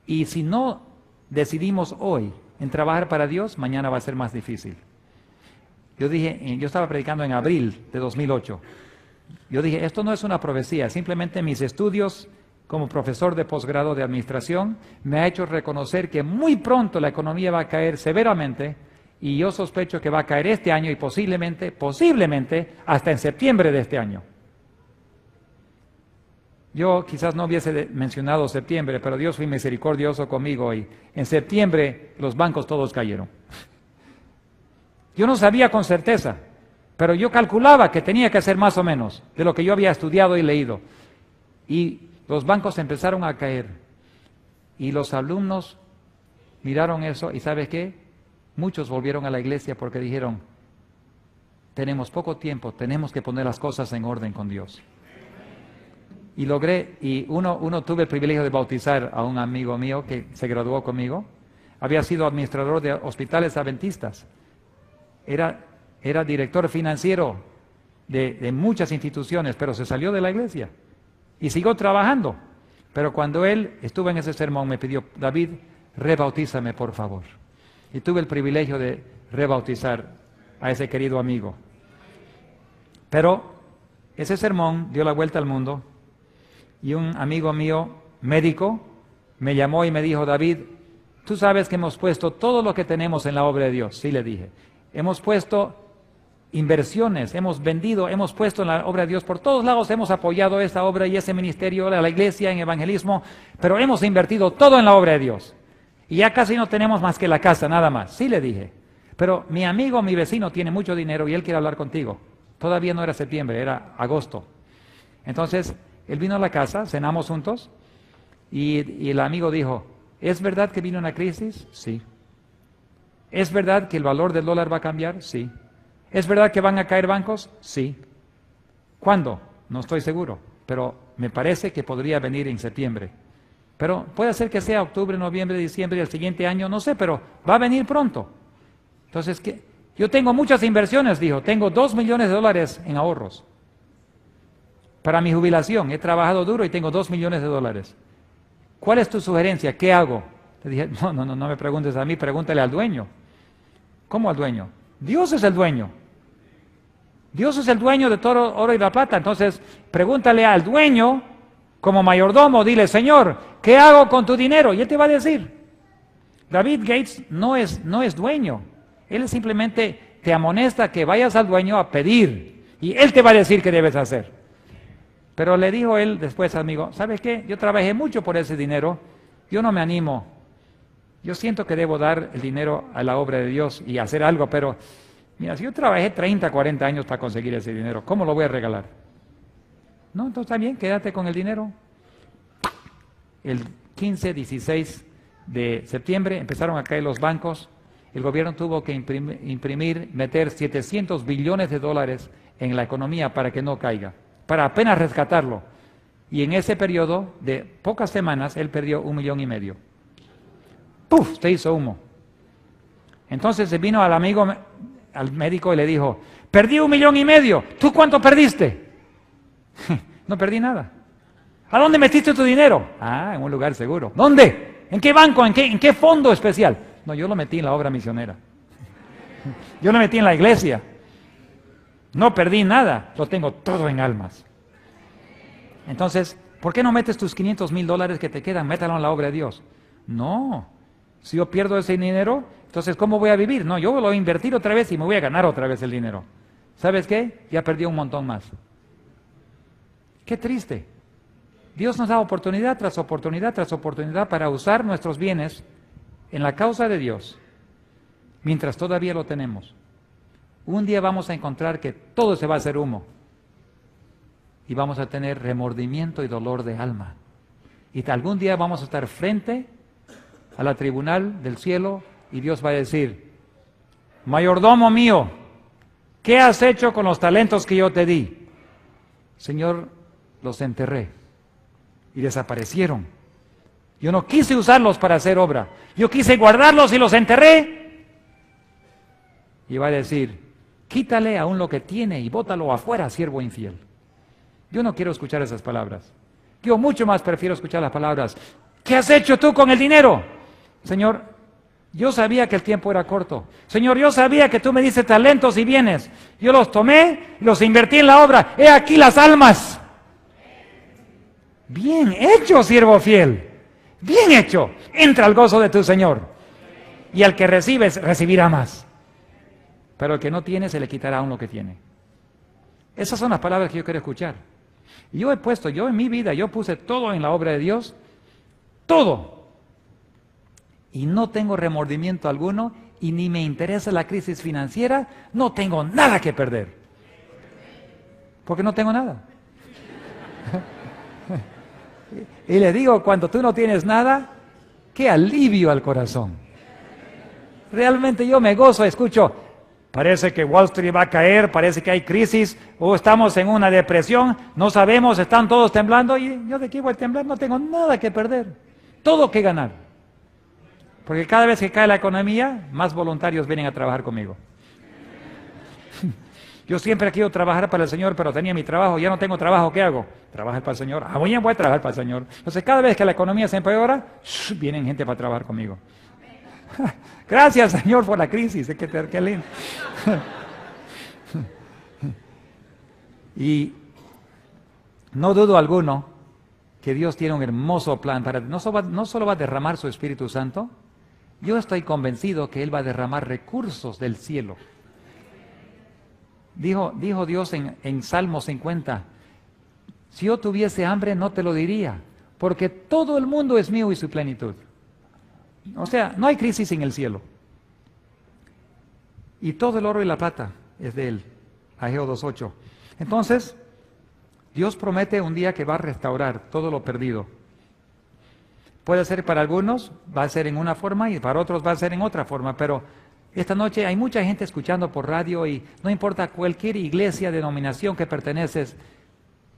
Y si no decidimos hoy en trabajar para Dios, mañana va a ser más difícil. Yo estaba predicando en abril de 2008. Yo dije, esto no es una profecía, simplemente mis estudios como profesor de posgrado de administración me ha hecho reconocer que muy pronto la economía va a caer severamente y yo sospecho que va a caer este año y posiblemente hasta en septiembre de este año. Yo quizás no hubiese mencionado septiembre, pero Dios fue misericordioso conmigo y en septiembre los bancos todos cayeron. Yo no sabía con certeza, pero yo calculaba que tenía que ser más o menos de lo que yo había estudiado y leído. Y los bancos empezaron a caer. Y los alumnos miraron eso y ¿sabes qué? Muchos volvieron a la iglesia porque dijeron, tenemos poco tiempo, tenemos que poner las cosas en orden con Dios. Y uno tuve el privilegio de bautizar a un amigo mío que se graduó conmigo. Había sido administrador de hospitales adventistas. Era director financiero de muchas instituciones, pero se salió de la iglesia y siguió trabajando. Pero cuando él estuvo en ese sermón me pidió, David, rebautízame por favor. Y tuve el privilegio de rebautizar a ese querido amigo. Pero ese sermón dio la vuelta al mundo y un amigo mío, médico, me llamó y me dijo, David, tú sabes que hemos puesto todo lo que tenemos en la obra de Dios. Sí, le dije. Hemos puesto inversiones, hemos vendido, hemos puesto en la obra de Dios, por todos lados hemos apoyado esta obra y ese ministerio, a la iglesia, en evangelismo, pero hemos invertido todo en la obra de Dios. Y ya casi no tenemos más que la casa, nada más. Sí, le dije, pero mi amigo, mi vecino tiene mucho dinero y él quiere hablar contigo. Todavía no era septiembre, era agosto. Entonces, él vino a la casa, cenamos juntos y el amigo dijo, ¿es verdad que vino una crisis? Sí. ¿Es verdad que el valor del dólar va a cambiar? Sí. ¿Es verdad que van a caer bancos? Sí. ¿Cuándo? No estoy seguro, pero me parece que podría venir en septiembre. Pero puede ser que sea octubre, noviembre, diciembre del siguiente año, no sé, pero va a venir pronto. Entonces, yo tengo muchas inversiones, dijo, tengo $2 millones en ahorros. Para mi jubilación, he trabajado duro y tengo $2 millones. ¿Cuál es tu sugerencia? ¿Qué hago? Le dije, no me preguntes a mí, pregúntale al dueño. ¿Cómo al dueño? Dios es el dueño. Dios es el dueño de todo oro y la plata. Entonces, pregúntale al dueño, como mayordomo, dile, Señor, ¿qué hago con tu dinero? Y él te va a decir. David Gates no es dueño. Él simplemente te amonesta que vayas al dueño a pedir. Y Él te va a decir qué debes hacer. Pero le dijo él después, amigo, ¿sabes qué? Yo trabajé mucho por ese dinero, yo no me animo. Yo siento que debo dar el dinero a la obra de Dios y hacer algo, pero mira, si yo trabajé 30, 40 años para conseguir ese dinero, ¿cómo lo voy a regalar? No, entonces está bien, quédate con el dinero. El 15, 16 de septiembre empezaron a caer los bancos, el gobierno tuvo que meter 700 billones de dólares en la economía para que no caiga, para apenas rescatarlo. Y en ese periodo de pocas semanas, él perdió 1,5 millones. ¡Puf! Se hizo humo. Entonces se vino al amigo, al médico y le dijo, perdí 1,5 millones, ¿tú cuánto perdiste? No perdí nada. ¿A dónde metiste tu dinero? Ah, en un lugar seguro. ¿Dónde? ¿En qué banco? ¿En qué fondo especial? No, yo lo metí en la obra misionera. Yo lo metí en la iglesia. No perdí nada, lo tengo todo en almas. Entonces, ¿por qué no metes tus $500,000 que te quedan? Métalo en la obra de Dios. No, si yo pierdo ese dinero, entonces ¿cómo voy a vivir? No, yo lo voy a invertir otra vez y me voy a ganar otra vez el dinero. ¿Sabes qué? Ya perdí un montón más. Qué triste. Dios nos da oportunidad tras oportunidad tras oportunidad para usar nuestros bienes en la causa de Dios, mientras todavía lo tenemos. Un día vamos a encontrar que todo se va a hacer humo y vamos a tener remordimiento y dolor de alma. Y algún día vamos a estar frente a la tribunal del cielo y Dios va a decir, mayordomo mío, ¿qué has hecho con los talentos que yo te di? Señor, los enterré y desaparecieron. Yo no quise usarlos para hacer obra, yo quise guardarlos y los enterré. Y va a decir, quítale aún lo que tiene y bótalo afuera, siervo infiel. Yo no quiero escuchar esas palabras. Yo mucho más prefiero escuchar las palabras, ¿qué has hecho tú con el dinero? Señor, yo sabía que el tiempo era corto. Señor, yo sabía que tú me diste talentos y bienes. Yo los tomé y los invertí en la obra. He aquí las almas. Bien hecho, siervo fiel. Bien hecho. Entra al gozo de tu Señor. Y al que recibes, recibirá más. Pero al que no tiene, se le quitará aún lo que tiene. Esas son las palabras que yo quiero escuchar. Y yo en mi vida, yo puse todo en la obra de Dios. Todo. Y no tengo remordimiento alguno y ni me interesa la crisis financiera. No tengo nada que perder. Porque no tengo nada. Y le digo, cuando tú no tienes nada, qué alivio al corazón. Realmente yo me gozo, escucho, parece que Wall Street va a caer, parece que hay crisis, o estamos en una depresión, no sabemos, están todos temblando, y yo de aquí voy a temblar, no tengo nada que perder, todo que ganar. Porque cada vez que cae la economía, más voluntarios vienen a trabajar conmigo. Yo siempre quiero trabajar para el Señor, pero tenía mi trabajo, ya no tengo trabajo, ¿qué hago? Trabajar para el Señor. Ah, voy a trabajar para el Señor. Entonces, cada vez que la economía se empeora, vienen gente para trabajar conmigo. Gracias, Señor, por la crisis. Qué lindo. Y no dudo alguno que Dios tiene un hermoso plan para no solo va a derramar su Espíritu Santo, yo estoy convencido que Él va a derramar recursos del cielo. Dijo Dios en Salmo 50, si yo tuviese hambre no te lo diría, porque todo el mundo es mío y su plenitud. O sea, no hay crisis en el cielo. Y todo el oro y la plata es de Él. Ageo 2:8. Entonces, Dios promete un día que va a restaurar todo lo perdido. Puede ser para algunos, va a ser en una forma y para otros va a ser en otra forma, pero esta noche hay mucha gente escuchando por radio y no importa cualquier iglesia, denominación que perteneces,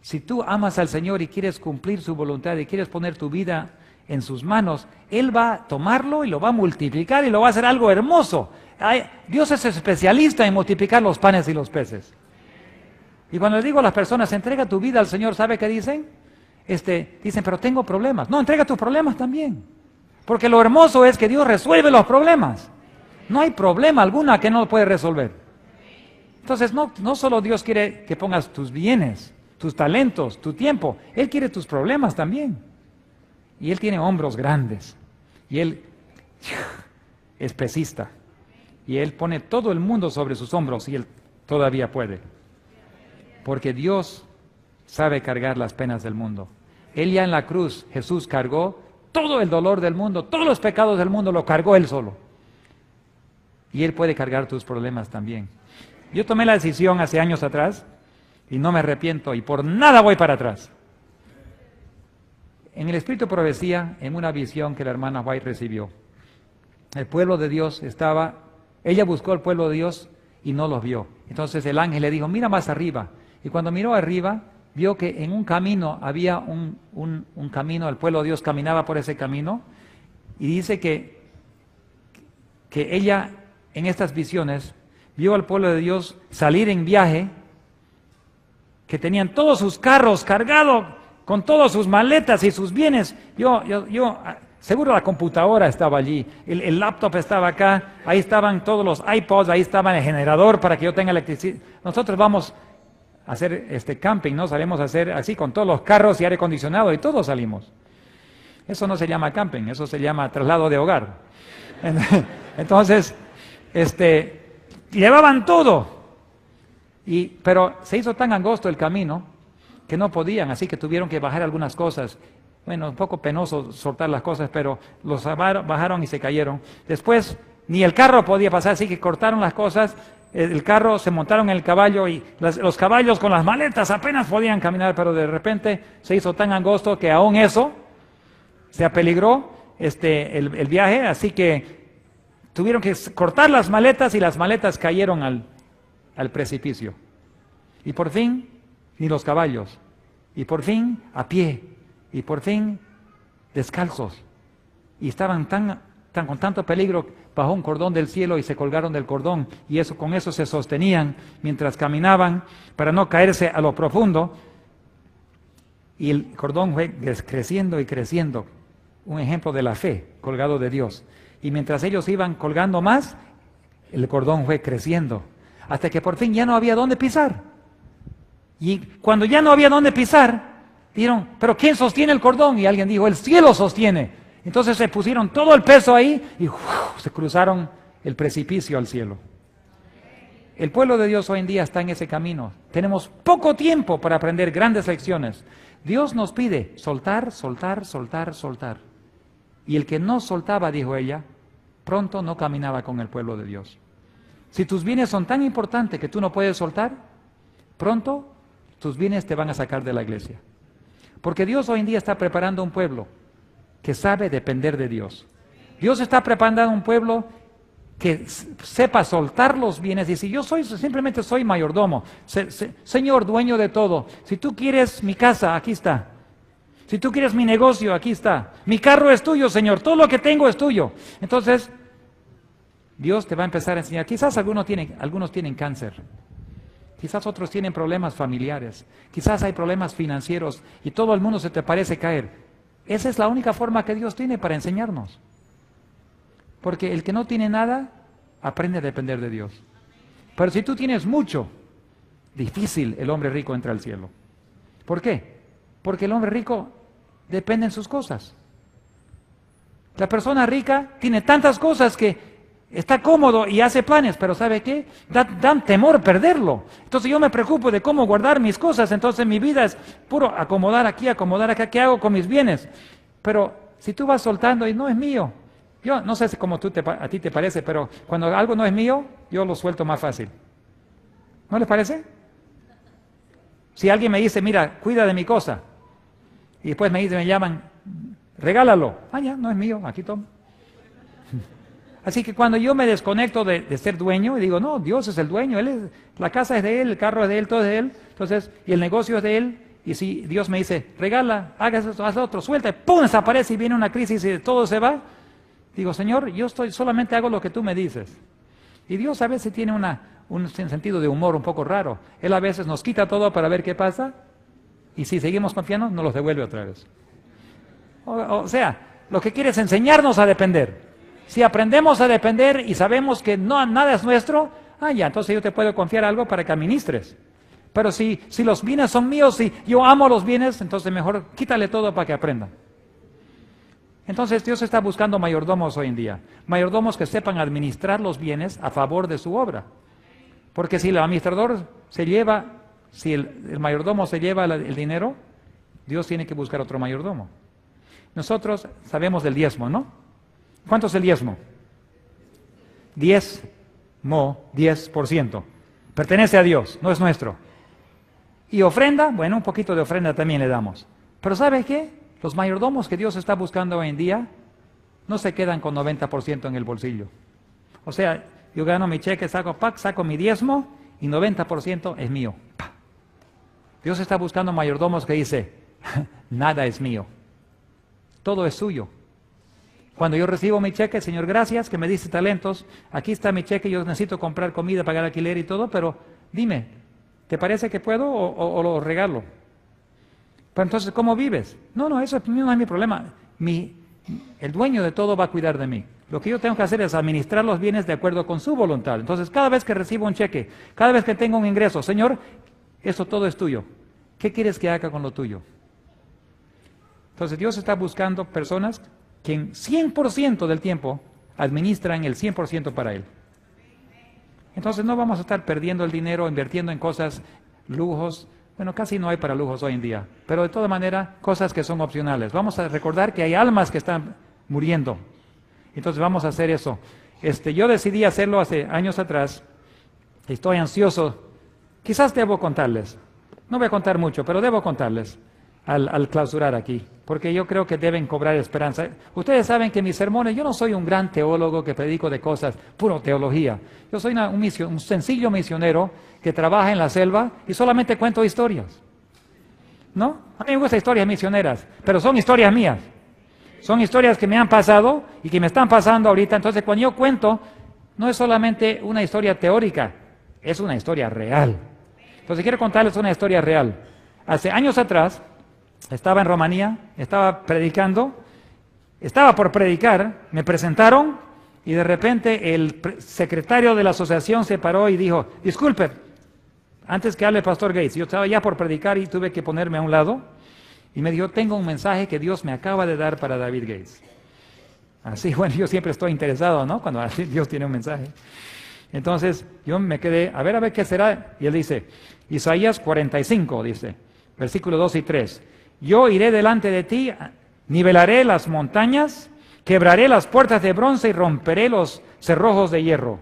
si tú amas al Señor y quieres cumplir su voluntad y quieres poner tu vida en sus manos, Él va a tomarlo y lo va a multiplicar y lo va a hacer algo hermoso. Dios es especialista en multiplicar los panes y los peces. Y cuando le digo a las personas, entrega tu vida al Señor, ¿sabe qué dicen? Dicen, pero tengo problemas. No, entrega tus problemas también. Porque lo hermoso es que Dios resuelve los problemas. No hay problema alguno que no lo puede resolver. Entonces, no solo Dios quiere que pongas tus bienes, tus talentos, tu tiempo. Él quiere tus problemas también. Y Él tiene hombros grandes. Y Él es pesista. Y Él pone todo el mundo sobre sus hombros y Él todavía puede. Porque Dios sabe cargar las penas del mundo. Él ya en la cruz, Jesús cargó todo el dolor del mundo, todos los pecados del mundo lo cargó Él solo. Y Él puede cargar tus problemas también. Yo tomé la decisión hace años atrás y no me arrepiento y por nada voy para atrás. En el Espíritu de Profecía, en una visión que la hermana White recibió, el pueblo de Dios ella buscó al pueblo de Dios y no los vio. Entonces el ángel le dijo, mira más arriba. Y cuando miró arriba, vio que en un camino había un camino, el pueblo de Dios caminaba por ese camino, y dice que ella en estas visiones vio al pueblo de Dios salir en viaje, que tenían todos sus carros cargados con todas sus maletas y sus bienes. Seguro la computadora estaba allí, el laptop estaba acá, ahí estaban todos los iPods, ahí estaba el generador para que yo tenga electricidad. Nosotros vamos a hacer camping, ¿no? Salimos a hacer así con todos los carros y aire acondicionado y todos salimos. Eso no se llama camping, eso se llama traslado de hogar. Entonces, llevaban todo, pero se hizo tan angosto el camino que no podían, así que tuvieron que bajar algunas cosas. Bueno, un poco penoso soltar las cosas, pero los bajaron y se cayeron. Después, ni el carro podía pasar, así que cortaron las cosas, el carro, se montaron en el caballo y los caballos con las maletas apenas podían caminar, pero de repente se hizo tan angosto que aún eso se apeligró el viaje, así que tuvieron que cortar las maletas y las maletas cayeron al precipicio. Y por fin, ni los caballos, y por fin a pie, y por fin descalzos, y estaban con tanto peligro bajo un cordón del cielo y se colgaron del cordón y con eso se sostenían mientras caminaban para no caerse a lo profundo, y el cordón fue creciendo y creciendo, un ejemplo de la fe colgado de Dios, y mientras ellos iban colgando más, el cordón fue creciendo, hasta que por fin ya no había dónde pisar. Y cuando ya no había dónde pisar, dijeron, ¿pero quién sostiene el cordón? Y alguien dijo, el cielo sostiene. Entonces se pusieron todo el peso ahí y se cruzaron el precipicio al cielo. El pueblo de Dios hoy en día está en ese camino. Tenemos poco tiempo para aprender grandes lecciones. Dios nos pide soltar, soltar, soltar, soltar. Y el que no soltaba, dijo ella, pronto no caminaba con el pueblo de Dios. Si tus bienes son tan importantes que tú no puedes soltar, pronto tus bienes te van a sacar de la iglesia. Porque Dios hoy en día está preparando un pueblo que sabe depender de Dios. Dios está preparando un pueblo que sepa soltar los bienes y si yo simplemente soy mayordomo, Señor, dueño de todo. Si tú quieres mi casa, aquí está. Si tú quieres mi negocio, aquí está. Mi carro es tuyo, Señor. Todo lo que tengo es tuyo. Entonces, Dios te va a empezar a enseñar. Quizás algunos tienen cáncer. Quizás otros tienen problemas familiares. Quizás hay problemas financieros y todo el mundo se te parece caer. Esa es la única forma que Dios tiene para enseñarnos. Porque el que no tiene nada, aprende a depender de Dios. Pero si tú tienes mucho, difícil el hombre rico entra al cielo. ¿Por qué? Porque el hombre rico depende en sus cosas. La persona rica tiene tantas cosas que está cómodo y hace planes, pero ¿sabe qué? Dan temor perderlo. Entonces yo me preocupo de cómo guardar mis cosas, entonces mi vida es puro acomodar aquí, acomodar acá, ¿qué hago con mis bienes? Pero si tú vas soltando y no es mío, yo no sé si como a ti te parece, pero cuando algo no es mío, yo lo suelto más fácil. ¿No les parece? Si alguien me dice, mira, cuida de mi cosa, y después me llaman, regálalo. Ya, no es mío, aquí toma. Así que cuando yo me desconecto de ser dueño y digo, no, Dios es el dueño, la casa es de Él, el carro es de Él, todo es de Él, entonces, y el negocio es de Él, y si Dios me dice, regala, hagas esto, haz otro, suelta, y ¡pum!, desaparece y viene una crisis y todo se va, digo, Señor, yo solamente hago lo que tú me dices. Y Dios a veces tiene un sentido de humor un poco raro. Él a veces nos quita todo para ver qué pasa, y si seguimos confiando, nos los devuelve otra vez. O sea, lo que quiere es enseñarnos a depender. Si aprendemos a depender y sabemos que nada es nuestro, ya, entonces yo te puedo confiar algo para que administres. Pero si los bienes son míos, si yo amo los bienes, entonces mejor quítale todo para que aprendan. Entonces Dios está buscando mayordomos hoy en día. Mayordomos que sepan administrar los bienes a favor de su obra. Porque si el administrador se lleva Si el mayordomo se lleva el dinero, Dios tiene que buscar otro mayordomo. Nosotros sabemos del diezmo, ¿no? ¿Cuánto es el diezmo? 10%. Pertenece a Dios, no es nuestro. Y ofrenda, bueno, un poquito de ofrenda también le damos. Pero ¿sabe qué? Los mayordomos que Dios está buscando hoy en día no se quedan con 90% en el bolsillo. O sea, yo gano mi cheque, saco mi diezmo y 90% es mío. Dios está buscando mayordomos que dice, nada es mío, todo es suyo. Cuando yo recibo mi cheque, Señor, gracias, que me diste talentos, aquí está mi cheque, yo necesito comprar comida, pagar alquiler y todo, pero dime, ¿te parece que puedo o lo regalo? Pero entonces, ¿cómo vives? No, eso no es mi problema. El dueño de todo va a cuidar de mí. Lo que yo tengo que hacer es administrar los bienes de acuerdo con su voluntad. Entonces, cada vez que recibo un cheque, cada vez que tengo un ingreso, Señor, eso todo es tuyo. ¿Qué quieres que haga con lo tuyo? Entonces, Dios está buscando personas que en 100% del tiempo administran el 100% para Él. Entonces, no vamos a estar perdiendo el dinero, invirtiendo en cosas, lujos. Bueno, casi no hay para lujos hoy en día, pero de todas maneras, cosas que son opcionales. Vamos a recordar que hay almas que están muriendo. Entonces vamos a hacer eso. Yo decidí hacerlo hace años atrás. Estoy ansioso. Quizás debo contarles. No voy a contar mucho, pero debo contarles al clausurar aquí, porque yo creo que deben cobrar esperanza. Ustedes saben que mis sermones, yo no soy un gran teólogo que predico de cosas, puro teología. Yo soy un sencillo misionero que trabaja en la selva y solamente cuento historias. ¿No? A mí me gustan historias misioneras, pero son historias mías. Son historias que me han pasado y que me están pasando ahorita. Entonces, cuando yo cuento, no es solamente una historia teórica, es una historia real. Entonces, quiero contarles una historia real. Hace años atrás, estaba en Rumanía, estaba predicando, estaba por predicar, me presentaron y de repente el secretario de la asociación se paró y dijo, disculpe, antes que hable el pastor Gates, yo estaba ya por predicar y tuve que ponerme a un lado. Y me dijo, tengo un mensaje que Dios me acaba de dar para David Gates. Así, bueno, yo siempre estoy interesado, ¿no? Cuando Dios tiene un mensaje. Entonces, yo me quedé, a ver qué será. Y él dice, Isaías 45, dice, versículos 2 y 3. Yo iré delante de ti, nivelaré las montañas, quebraré las puertas de bronce y romperé los cerrojos de hierro.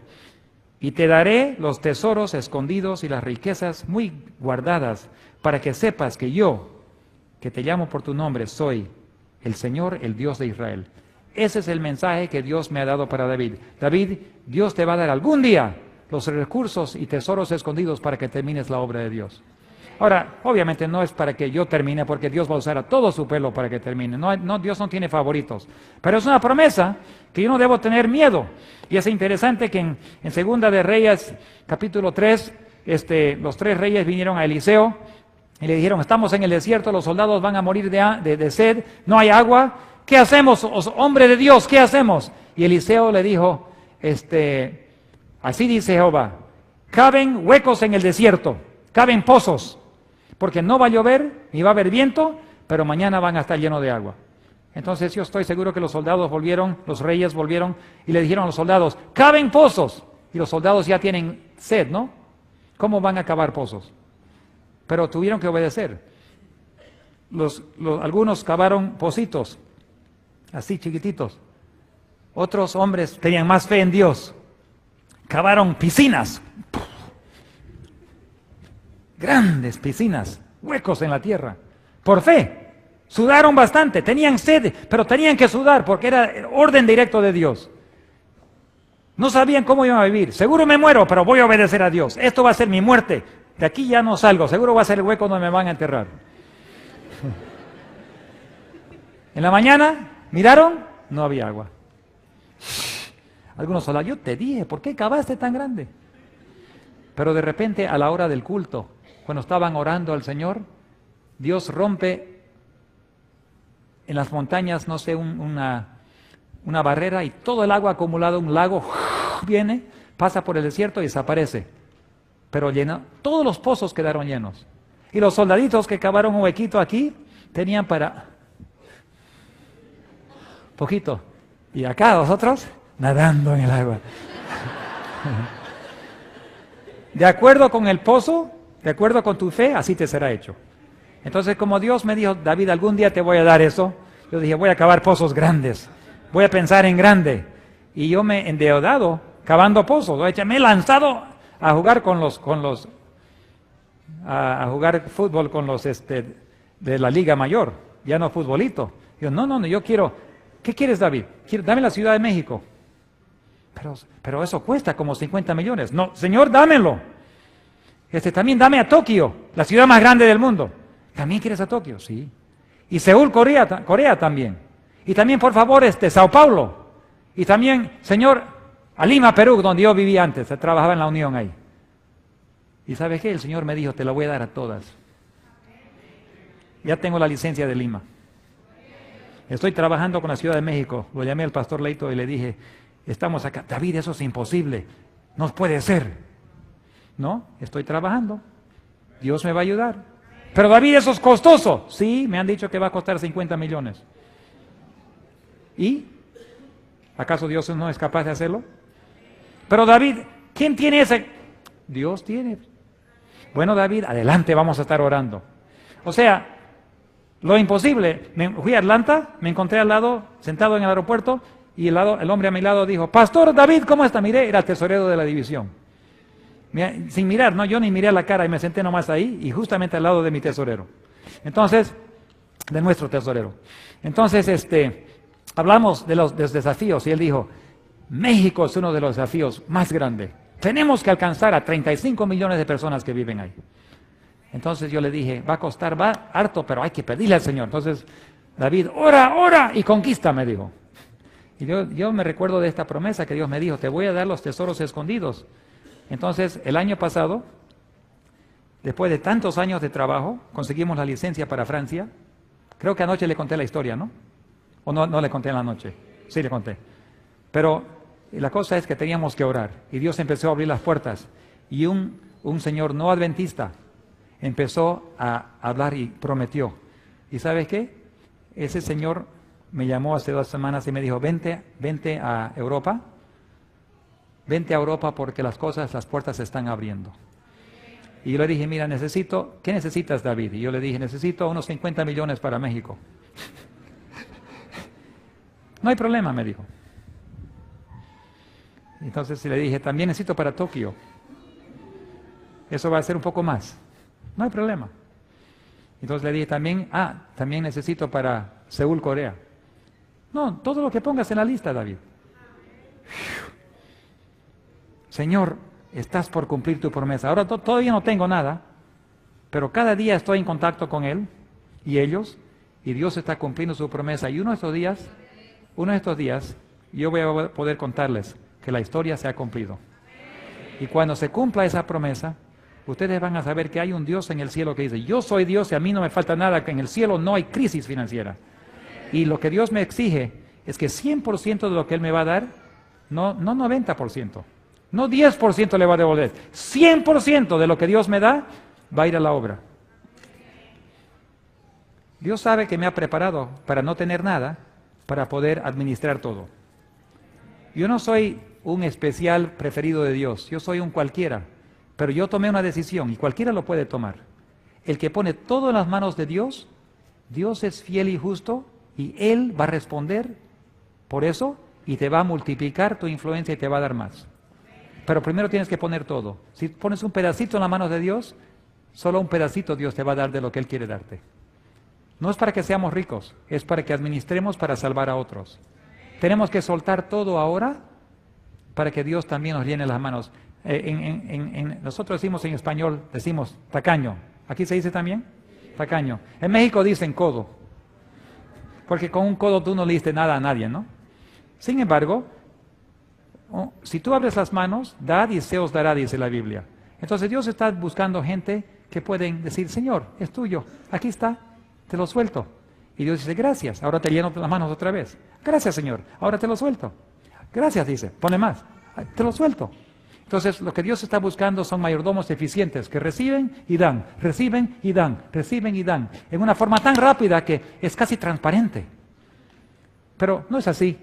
Y te daré los tesoros escondidos y las riquezas muy guardadas, para que sepas que yo, que te llamo por tu nombre, soy el Señor, el Dios de Israel. Ese es el mensaje que Dios me ha dado para David. David, Dios te va a dar algún día los recursos y tesoros escondidos para que termines la obra de Dios. Ahora, obviamente no es para que yo termine, porque Dios va a usar a todo su pueblo para que termine. No, Dios no tiene favoritos. Pero es una promesa que yo no debo tener miedo. Y es interesante que en Segunda de Reyes, capítulo 3, los 3 reyes vinieron a Eliseo y le dijeron, estamos en el desierto, los soldados van a morir de sed, no hay agua, ¿qué hacemos, hombre de Dios, qué hacemos? Y Eliseo le dijo, así dice Jehová, caben huecos en el desierto, caben pozos, porque no va a llover, ni va a haber viento, pero mañana van a estar llenos de agua. Entonces yo estoy seguro que los soldados volvieron, los reyes volvieron, y le dijeron a los soldados, caben pozos, y los soldados ya tienen sed, ¿no? ¿Cómo van a cavar pozos? Pero tuvieron que obedecer. Algunos cavaron pocitos, así chiquititos. Otros hombres tenían más fe en Dios. Cavaron piscinas, grandes piscinas, huecos en la tierra, por fe. Sudaron bastante, tenían sed, pero tenían que sudar porque era orden directo de Dios. No sabían cómo iban a vivir. Seguro me muero, pero voy a obedecer a Dios. Esto va a ser mi muerte. De aquí ya no salgo, seguro va a ser el hueco donde me van a enterrar. En la mañana, ¿miraron? No había agua. Algunos soldados, yo te dije, ¿por qué cavaste tan grande? Pero de repente, a la hora del culto, cuando estaban orando al Señor, Dios rompe en las montañas, no sé, una barrera y todo el agua acumulada, un lago, viene, pasa por el desierto y desaparece. Pero todos los pozos quedaron llenos. Y los soldaditos que cavaron un huequito aquí, tenían para poquito. Y acá nosotros, nadando en el agua. De acuerdo con el pozo, De acuerdo con tu fe, así te será hecho. Entonces, como Dios me dijo, David, algún día te voy a dar eso, yo dije, voy a cavar pozos grandes, voy a pensar en grande. Y yo me he endeudado cavando pozos. Me he lanzado a jugar a jugar fútbol con los de la Liga Mayor, ya no futbolito. Yo, no, yo quiero, ¿qué quieres, David? Dame la Ciudad de México. Pero eso cuesta como 50 millones. No, Señor, dámelo. También dame a Tokio, la ciudad más grande del mundo. ¿También quieres a Tokio? Sí. Y Seúl, Corea también. Y también, por favor, Sao Paulo. Y también, Señor, a Lima, Perú, donde yo vivía antes, trabajaba en la Unión ahí. ¿Y sabes qué? El Señor me dijo, te la voy a dar a todas. Ya tengo la licencia de Lima. Estoy trabajando con la Ciudad de México. Lo llamé al pastor Leito y le dije, estamos acá. David, eso es imposible. No puede ser. No, estoy trabajando. Dios me va a ayudar. Pero David, eso es costoso. Sí, me han dicho que va a costar 50 millones. ¿Y? ¿Acaso Dios no es capaz de hacerlo? Pero David, ¿quién tiene ese? Dios tiene. Bueno, David, adelante, vamos a estar orando. O sea, lo imposible. Fui a Atlanta, me encontré al lado, sentado en el aeropuerto, y el hombre a mi lado dijo, Pastor David, ¿cómo está? Miré, era el tesorero de la división. Sin mirar, no, yo ni miré a la cara y me senté nomás ahí, y justamente al lado de mi tesorero. Entonces, de nuestro tesorero. Entonces, hablamos de los desafíos, y él dijo, México es uno de los desafíos más grandes. Tenemos que alcanzar a 35 millones de personas que viven ahí. Entonces yo le dije, va a costar, va harto, pero hay que pedirle al Señor. Entonces David, ora y conquista, me dijo. Y yo me recuerdo de esta promesa que Dios me dijo, te voy a dar los tesoros escondidos. Entonces el año pasado, después de tantos años de trabajo, conseguimos la licencia para Francia. Creo que anoche le conté la historia, ¿no? ¿O no le conté en la noche? Sí, le conté. Pero la cosa es que teníamos que orar. Y Dios empezó a abrir las puertas. Y un señor no adventista empezó a hablar y prometió. ¿Y sabes qué? Ese señor me llamó hace 2 semanas y me dijo, vente a Europa. Vente a Europa porque las puertas se están abriendo. Y yo le dije, mira, ¿qué necesitas, David? Y yo le dije, necesito unos 50 millones para México. No hay problema, me dijo. Entonces le dije, también necesito para Tokio. Eso va a ser un poco más. No hay problema. Entonces le dije también necesito para Seúl, Corea. No, todo lo que pongas en la lista, David. Señor, estás por cumplir tu promesa. Ahora todavía no tengo nada, pero cada día estoy en contacto con Él y ellos, y Dios está cumpliendo su promesa. Y uno de estos días, yo voy a poder contarles que la historia se ha cumplido. Y cuando se cumpla esa promesa, ustedes van a saber que hay un Dios en el cielo que dice, yo soy Dios y a mí no me falta nada, que en el cielo no hay crisis financiera. Y lo que Dios me exige es que 100% de lo que Él me va a dar, no 90%, no 10% le va a devolver, 100% de lo que Dios me da va a ir a la obra. Dios sabe que me ha preparado para no tener nada, para poder administrar todo. Yo no soy un especial preferido de Dios, yo soy un cualquiera, pero yo tomé una decisión y cualquiera lo puede tomar. El que pone todo en las manos de Dios, Dios es fiel y justo y Él va a responder por eso y te va a multiplicar tu influencia y te va a dar más. Pero primero tienes que poner todo. Si pones un pedacito en las manos de Dios, solo un pedacito Dios te va a dar de lo que Él quiere darte. No es para que seamos ricos, es para que administremos para salvar a otros. Tenemos que soltar todo ahora para que Dios también nos llene las manos. Nosotros decimos en español, decimos tacaño. ¿Aquí se dice también? Tacaño. En México dicen codo, porque con un codo tú no le diste nada a nadie, ¿no? Sin embargo, si tú abres las manos, dad y se os dará, dice la Biblia. Entonces Dios está buscando gente que pueden decir, Señor, es tuyo, aquí está, te lo suelto. Y Dios dice, gracias, ahora te lleno las manos otra vez. Gracias, Señor, ahora te lo suelto. Gracias, dice, pone más, te lo suelto. Entonces, lo que Dios está buscando son mayordomos eficientes que reciben y dan, reciben y dan, reciben y dan, en una forma tan rápida que es casi transparente. Pero no es así.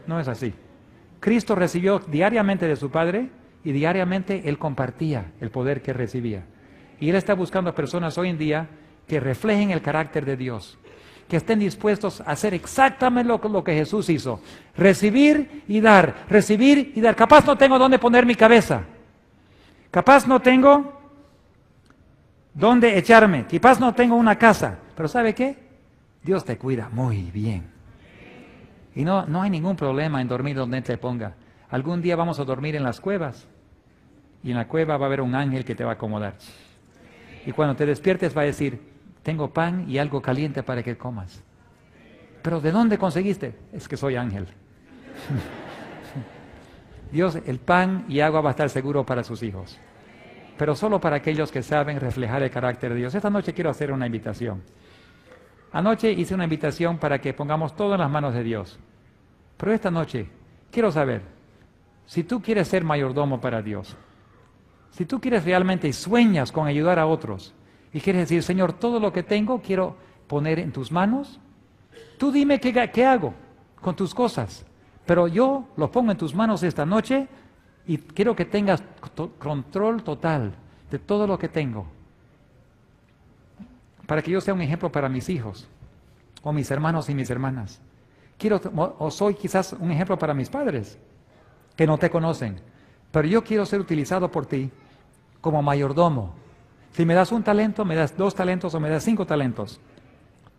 No es así. Cristo recibió diariamente de su Padre y diariamente él compartía el poder que recibía. Y él está buscando personas hoy en día que reflejen el carácter de Dios, que estén dispuestos a hacer exactamente lo que Jesús hizo. Recibir y dar, recibir y dar. Capaz no tengo dónde poner mi cabeza. Capaz no tengo dónde echarme. Capaz no tengo una casa. Pero ¿sabe qué? Dios te cuida muy bien. Y no hay ningún problema en dormir donde te ponga. Algún día vamos a dormir en las cuevas. Y en la cueva va a haber un ángel que te va a acomodar. Y cuando te despiertes va a decir, tengo pan y algo caliente para que comas. ¿Pero de dónde conseguiste? Es que soy ángel. Dios, el pan y agua va a estar seguro para sus hijos. Pero solo para aquellos que saben reflejar el carácter de Dios. Esta noche quiero hacer una invitación. Anoche hice una invitación para que pongamos todo en las manos de Dios. Pero esta noche quiero saber, si tú quieres ser mayordomo para Dios, si tú quieres realmente y sueñas con ayudar a otros, y quieres decir, Señor, todo lo que tengo quiero poner en tus manos, tú dime qué hago con tus cosas, pero yo lo pongo en tus manos esta noche y quiero que tengas control total de todo lo que tengo, para que yo sea un ejemplo para mis hijos, o mis hermanos y mis hermanas. O soy quizás un ejemplo para mis padres, que no te conocen, pero yo quiero ser utilizado por ti como mayordomo. Si me das un talento, me das 2 talentos o me das 5 talentos,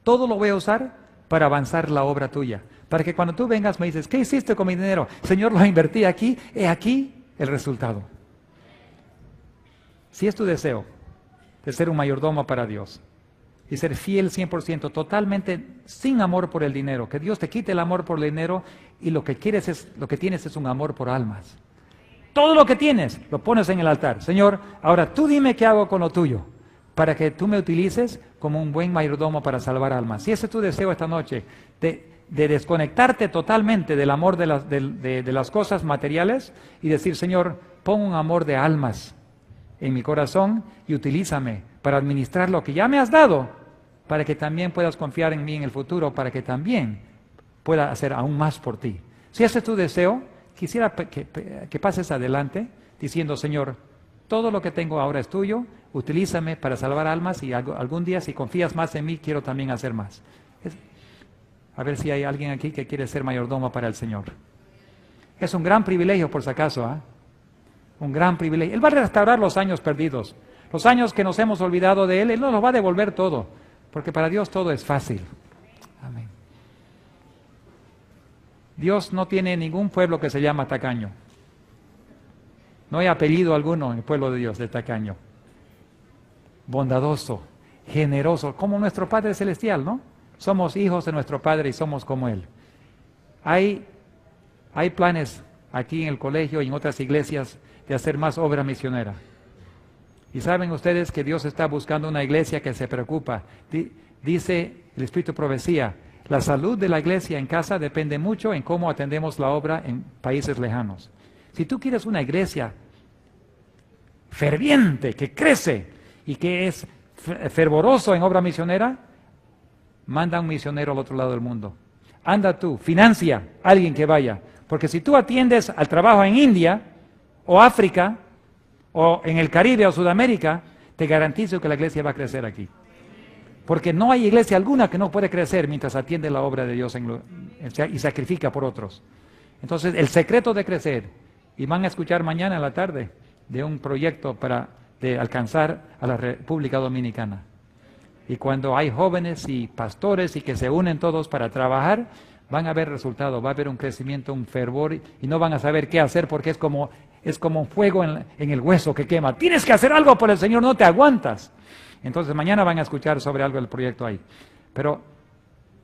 todo lo voy a usar para avanzar la obra tuya. Para que cuando tú vengas me dices, ¿qué hiciste con mi dinero? Señor, lo invertí aquí, he aquí el resultado. Si es tu deseo de ser un mayordomo para Dios y ser fiel 100%, totalmente sin amor por el dinero, que Dios te quite el amor por el dinero y lo que tienes es un amor por almas. Todo lo que tienes lo pones en el altar. Señor, ahora tú dime qué hago con lo tuyo, para que tú me utilices como un buen mayordomo para salvar almas. Si ese es tu deseo esta noche, de desconectarte totalmente del amor de las cosas materiales y decir, Señor, pon un amor de almas en mi corazón y utilízame para administrar lo que ya me has dado, para que también puedas confiar en mí en el futuro, para que también pueda hacer aún más por ti. Si ese es tu deseo, quisiera que pases adelante diciendo, Señor, todo lo que tengo ahora es tuyo, utilízame para salvar almas y algún día, si confías más en mí, quiero también hacer más. A ver si hay alguien aquí que quiere ser mayordomo para el Señor. Es un gran privilegio, por si acaso, ¿eh? Un gran privilegio. Él va a restaurar los años perdidos, los años que nos hemos olvidado de Él nos los va a devolver todo, porque para Dios todo es fácil. Amén. Dios no tiene ningún pueblo que se llama tacaño. No hay apellido alguno en el pueblo de Dios de tacaño. Bondadoso, generoso, como nuestro Padre Celestial, ¿no? Somos hijos de nuestro Padre y somos como Él. Hay planes aquí en el colegio y en otras iglesias de hacer más obra misionera. Y saben ustedes que Dios está buscando una iglesia que se preocupa. Dice el Espíritu de Profecía, la salud de la iglesia en casa depende mucho en cómo atendemos la obra en países lejanos. Si tú quieres una iglesia ferviente, que crece y que es fervoroso en obra misionera, manda a un misionero al otro lado del mundo. Anda tú, financia a alguien que vaya. Porque si tú atiendes al trabajo en India, o África, o en el Caribe o Sudamérica, te garantizo que la iglesia va a crecer aquí. Porque no hay iglesia alguna que no puede crecer mientras atiende la obra de Dios y sacrifica por otros. Entonces, el secreto de crecer, y van a escuchar mañana en la tarde de un proyecto de alcanzar a la República Dominicana. Y cuando hay jóvenes y pastores y que se unen todos para trabajar, van a ver resultados, va a haber un crecimiento, un fervor, y no van a saber qué hacer porque es como un fuego en el hueso que quema. Tienes que hacer algo por el Señor, no te aguantas. Entonces mañana van a escuchar sobre algo del proyecto ahí. Pero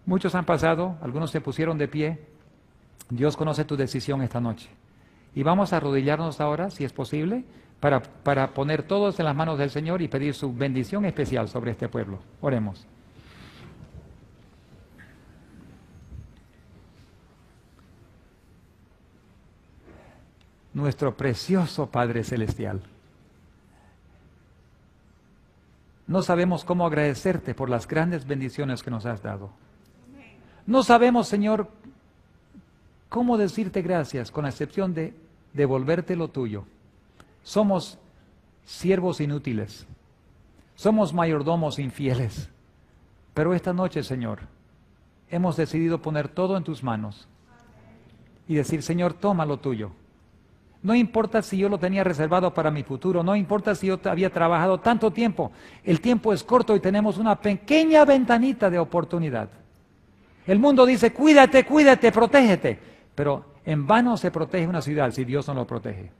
muchos han pasado, algunos se pusieron de pie. Dios conoce tu decisión esta noche. Y vamos a arrodillarnos ahora, si es posible, para poner todos en las manos del Señor y pedir su bendición especial sobre este pueblo. Oremos. Nuestro precioso Padre Celestial, no sabemos cómo agradecerte por las grandes bendiciones que nos has dado. No sabemos, Señor, cómo decirte gracias, con la excepción de devolverte lo tuyo. somos siervos inútiles, somos mayordomos infieles, pero esta noche, Señor, hemos decidido poner todo en tus manos y decir, Señor, toma lo tuyo. No importa si yo lo tenía reservado para mi futuro, no importa si yo había trabajado tanto tiempo, el tiempo es corto y tenemos una pequeña ventanita de oportunidad. El mundo dice, cuídate, cuídate, protégete, pero en vano se protege una ciudad si Dios no lo protege.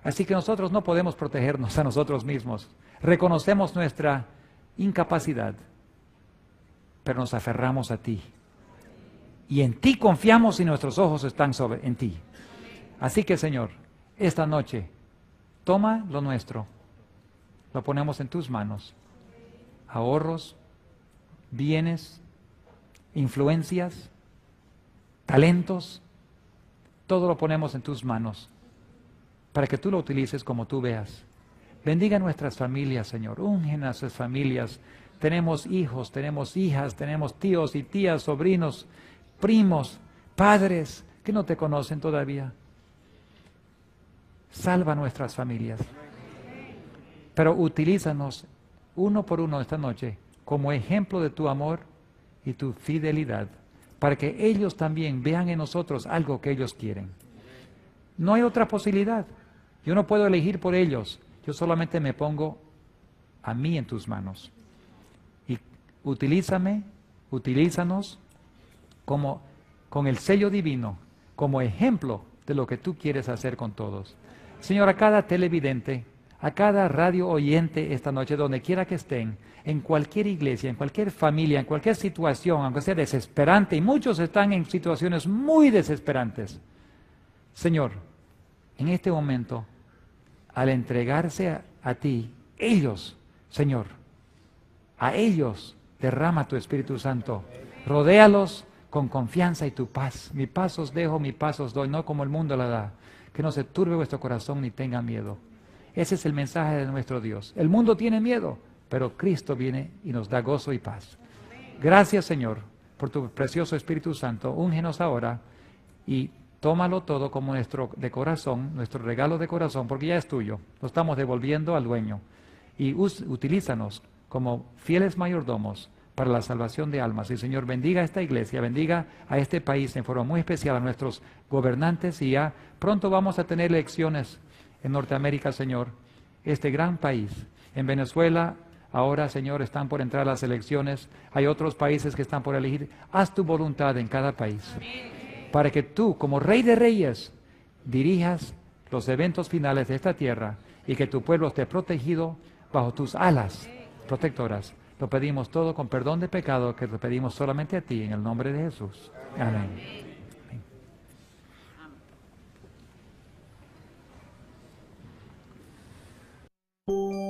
Así que nosotros no podemos protegernos a nosotros mismos. Reconocemos nuestra incapacidad, pero nos aferramos a ti. Y en ti confiamos y nuestros ojos están en ti. Así que, Señor, esta noche, toma lo nuestro, lo ponemos en tus manos. Ahorros, bienes, influencias, talentos, todo lo ponemos en tus manos, para que tú lo utilices como tú veas. Bendiga nuestras familias, Señor, unge a nuestras familias. Tenemos hijos, tenemos hijas, tenemos tíos y tías, sobrinos, primos, padres que no te conocen todavía. Salva nuestras familias. Pero utilízanos uno por uno esta noche como ejemplo de tu amor y tu fidelidad, para que ellos también vean en nosotros algo que ellos quieren. No hay otra posibilidad. Yo no puedo elegir por ellos. Yo solamente me pongo a mí en tus manos. Y utilízanos como con el sello divino, como ejemplo de lo que tú quieres hacer con todos. Señor, a cada televidente, a cada radio oyente esta noche, donde quiera que estén, en cualquier iglesia, en cualquier familia, en cualquier situación, aunque sea desesperante, y muchos están en situaciones muy desesperantes. Señor, en este momento, al entregarse a ti, ellos, Señor, a ellos derrama tu Espíritu Santo, rodéalos con confianza y tu paz. Mi paz os dejo, mi paz os doy, no como el mundo la da. Que no se turbe vuestro corazón ni tenga miedo. Ese es el mensaje de nuestro Dios. El mundo tiene miedo, pero Cristo viene y nos da gozo y paz. Gracias, Señor, por tu precioso Espíritu Santo. Úngenos ahora y tómalo todo como nuestro de corazón, nuestro regalo de corazón, porque ya es tuyo. Lo estamos devolviendo al dueño. Y utilízanos como fieles mayordomos para la salvación de almas. Y Señor, bendiga a esta iglesia, bendiga a este país en forma muy especial, a nuestros gobernantes, y ya pronto vamos a tener elecciones en Norteamérica, Señor, este gran país. En Venezuela, ahora, Señor, están por entrar las elecciones, hay otros países que están por elegir. Haz tu voluntad en cada país, para que tú, como Rey de Reyes, dirijas los eventos finales de esta tierra y que tu pueblo esté protegido bajo tus alas protectoras. Lo pedimos todo con perdón de pecado, que lo pedimos solamente a ti, en el nombre de Jesús. Amén. Amén.